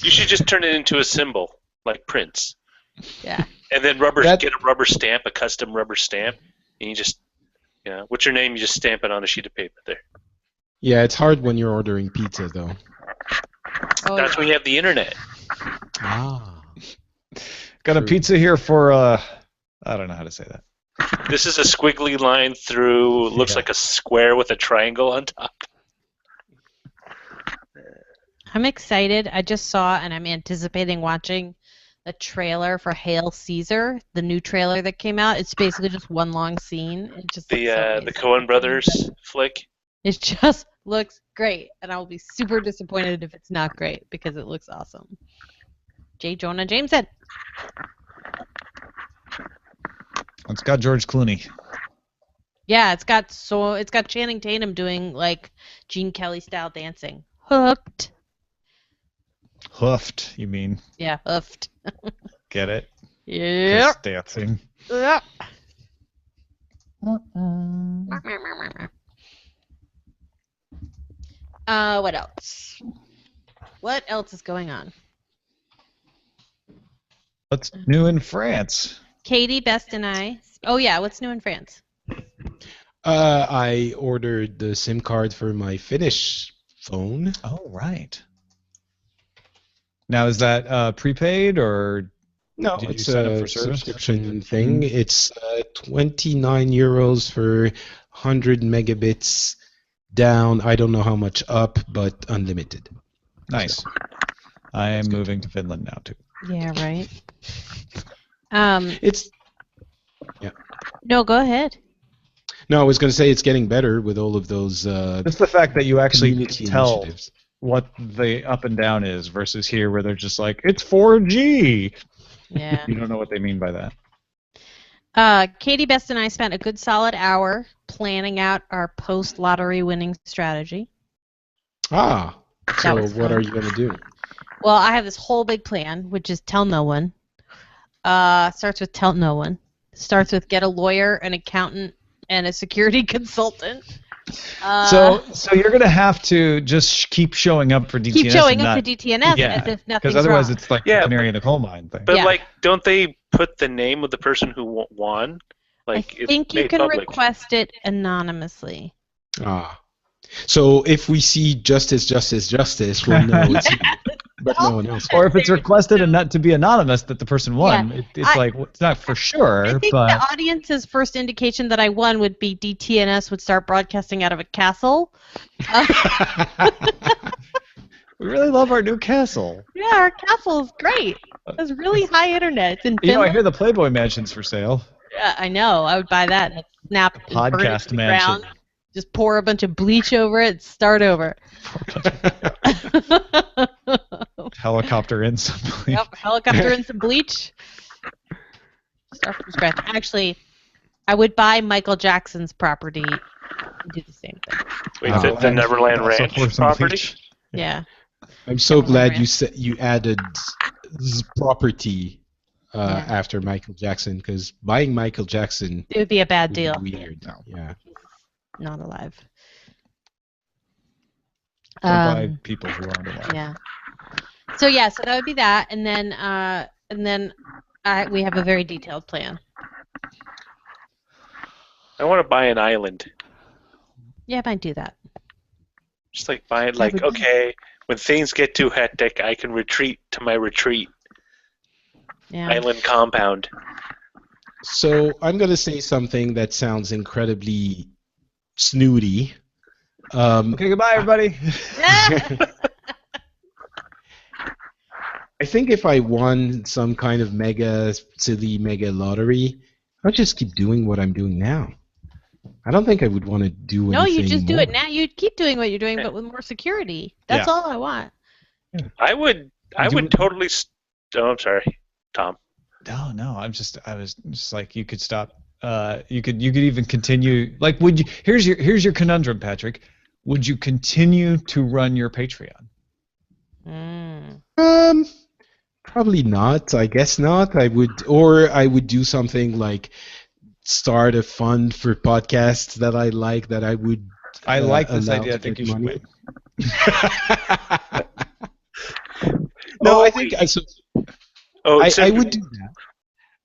You should just turn it into a symbol, like Prince. Yeah. And then get a rubber stamp, a custom rubber stamp, and you just, what's your name? You just stamp it on a sheet of paper there. Yeah, it's hard when you're ordering pizza, though. Oh, That's when you have the internet. Ah. Got a True. pizza here for, I don't know how to say that. This is a squiggly line through, looks like a square with a triangle on top. I'm excited. I just saw, and I'm anticipating watching the trailer for Hail Caesar, the new trailer that came out. It's basically just one long scene. It just looks so The amazing. Coen Brothers flick. It just looks great, and I will be super disappointed if it's not great because it looks awesome. J. Jonah Jameson. It's got George Clooney. Yeah, it's got Channing Tatum doing like Gene Kelly style dancing. Hooked. Hoofed, you mean? Yeah, hoofed. Get it? Yep. Just dancing. Yep. What else? What else is going on? What's new in France? Katie, Best, and I. Oh yeah, what's new in France? I ordered the SIM card for my Finnish phone. Oh, right. Now, is that prepaid or No, did you it's sign up a for service? subscription thing. It's 29 euros for 100 megabits down. I don't know how much up, but unlimited. Nice. I am moving to Finland now, too. Yeah, right. It's No, go ahead. no, I was going to say it's getting better with all of those Just the fact that you actually community tell initiatives. what the up and down is versus here where they're just like, it's 4G. Yeah. You don't know what they mean by that. Katie, Best, and I spent a good solid hour planning out our post-lottery winning strategy. Ah, That so was what fun. are you going to do? Well, I have this whole big plan, which is tell no one. Starts with tell no one. Starts with get a lawyer, an accountant, and a security consultant. So you're going to have to just keep showing up for DTNS. Keep showing and up not, to DTNS yeah, as if nothing's because otherwise wrong. it's like Yeah, the canary in the coal mine thing. But, Yeah. like, don't they put the name of the person who won? Like, I think it's you made can public. request it anonymously. Ah, so if we see justice, we'll know it's you, but no one else. Or if it's requested and not to be anonymous that the person won, Yeah. it's like it's not for sure, I think but the audience's first indication that I won would be DTNS would start broadcasting out of a castle. we really love our new castle. Yeah, our castle is great. It has really high internet. It's in You know, I Finland. hear the Playboy Mansion's for sale. Yeah, I know. I would buy that. And snap and burn it Podcast to the mansion. ground. Just pour a bunch of bleach over it. Start over. Helicopter in somebody. Yep, helicopter and some bleach. Start from scratch. Actually, I would buy Michael Jackson's property and do the same thing. Wait, Oh, the Neverland also Ranch pour some property? bleach. Yeah. I'm so glad Neverland. you added property Yeah. after Michael Jackson, because buying Michael Jackson It would be a bad would be deal. weird. No. Yeah. Not alive. Or by people who aren't alive. Yeah. So that would be that, and then we have a very detailed plan. I want to buy an island. Yeah, I might do that. Just like buy it, like, okay, when things get too hectic, I can retreat to my retreat. Yeah. Island compound. So I'm going to say something that sounds incredibly snooty. Okay, goodbye, everybody. I think if I won some kind of silly mega lottery, I'd just keep doing what I'm doing now. I don't think I would want to do anything No, you just do more. it now. You'd keep doing what you're doing, but with more security. That's Yeah. all I want. I would totally. Oh, I'm sorry, Tom. No, I was just like, you could stop. You could even continue. Like, would you? Here's your conundrum, Patrick. Would you continue to run your Patreon? Probably not. I guess not. I would do something like start a fund for podcasts that I like that I would. I like this allow idea. I to think get you should money. win. No, I think I except would do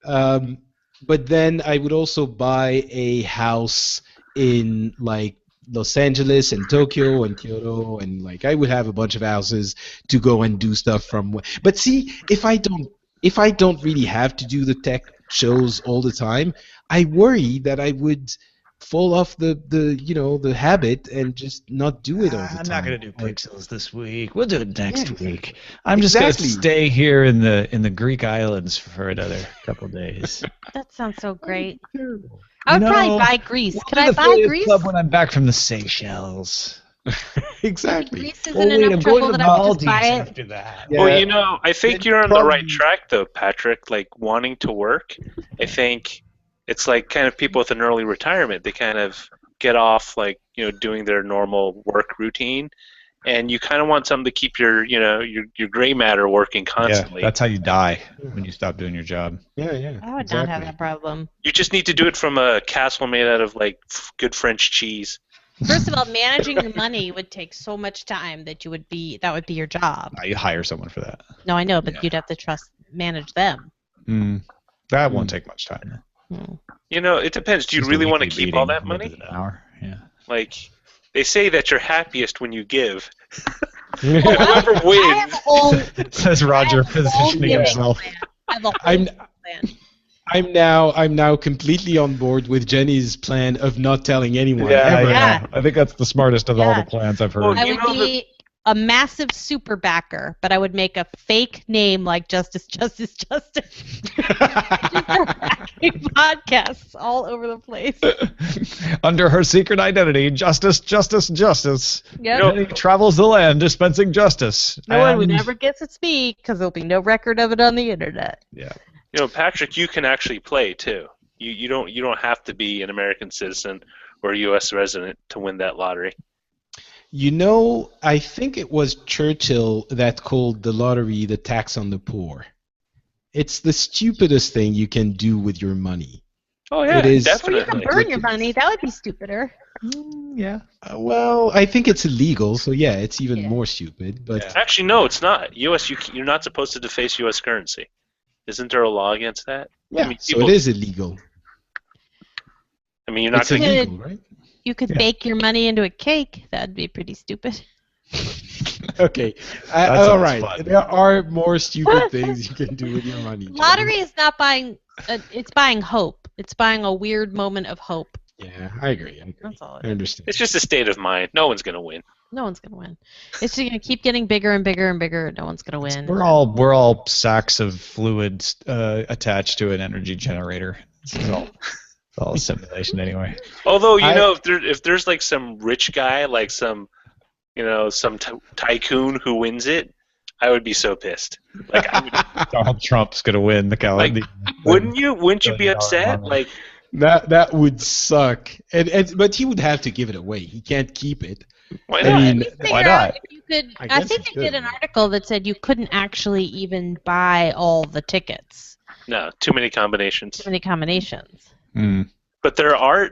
that. But then I would also buy a house in like Los Angeles and Tokyo and Kyoto, and like I would have a bunch of houses to go and do stuff from. But see, if I don't really have to do the tech shows all the time, I worry that I would fall off the habit and just not do it all the time. I'm not going to do Pixels this week. We'll do it next Yeah. week. I'm just going to Exactly. stay here in the Greek islands for another couple days. That sounds so great. Terrible. I would You probably know, buy Greece. We'll Could do I the buy Affiliate Greece? Club when I'm back from the Seychelles. Exactly. Greece isn't Well, wait, enough I'm trouble going to that I would just Maldives buy it. after that. Yeah. Well, you know, I think It's you're on the right probably- track, though, Patrick. Like, wanting to work, I think it's like kind of people with an early retirement. They kind of get off, like, you know, doing their normal work routine, and you kind of want something to keep your, you know, your gray matter working Yeah, constantly. that's how you die when you stop doing your job. Yeah. I would not have that problem. You just need to do it from a castle made out of, like, good French cheese. First of all, managing your money would take so much time that would be your job. You hire someone for that. No, I know, but Yeah. you'd have to manage them. That won't take much time. Hmm. You know, it depends. Do you Just a really want to weekly keep all meeting, that money? an hour. Yeah. Like, they say that you're happiest when you give. Well, Whoever I wins. have a whole, Says Roger, I have a whole positioning giving himself. plan. I have a whole I'm- plan. I'm now completely on board with Jenny's plan of not telling anyone ever. Yeah. I think that's the smartest of all Yeah. the plans I've heard. Well, I You would know be a massive super backer, but I would make a fake name like Justice. Just start hacking podcasts all over the place. Under her secret identity, Justice. Yep. Jenny travels the land dispensing justice. No one would And- ever guess it's me because there'll be no record of it on the internet. Yeah. You know, Patrick, you can actually play too. You don't have to be an American citizen or a U.S. resident to win that lottery. You know, I think it was Churchill that called the lottery the tax on the poor. It's the stupidest thing you can do with your money. Oh yeah, It is- Well, you definitely. can burn your money. That would be stupider. Yeah. Well, I think it's illegal, so yeah, it's even Yeah. more stupid. But Actually, no, it's not. U.S. You're not supposed to deface U.S. currency. Isn't there a law against that? yeah, I mean, so people- it is illegal. I mean, you're not It's going to. illegal, right? You could Yeah. bake your money into a cake. That'd be pretty stupid. Okay, That all sounds right. fun. There are more stupid things you can do with your money. Jenny. Lottery is not buying. It's buying hope. It's buying a weird moment of hope. Yeah, I agree. That's all it I is. understand. It's just a state of mind. No one's going to win. No one's gonna win. It's just gonna keep getting bigger and bigger and bigger. No one's gonna win. We're all sacks of fluids attached to an energy generator. This is all a simulation anyway. Although, you I- know, if there's like some rich guy, like some tycoon who wins it, I would be so pissed. Like, I would, Donald Trump's gonna win the calendar. wouldn't you? Wouldn't you be $billion upset? market. Like, That would suck. But he would have to give it away. He can't keep it. why I not? mean, Let me figure why out not? if you could. I I guess think you they did could. an article that said you couldn't actually even buy all the tickets. No, too many combinations. Too many combinations. Mm. But there are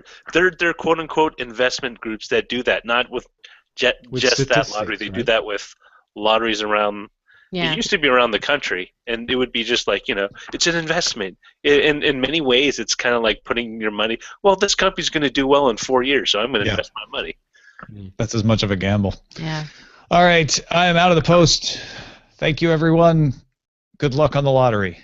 quote unquote investment groups that do that, not with With just that statistics, lottery. They do right? that with lotteries around. Yeah. It used to be around the country, and it would be just like, it's an investment. In many ways, it's kind of like putting your money. Well, this company's going to do well in 4 years, so I'm going to Yeah. invest my money. That's as much of a gamble. Yeah. All right, I am out of the post. Thank you, everyone. Good luck on the lottery.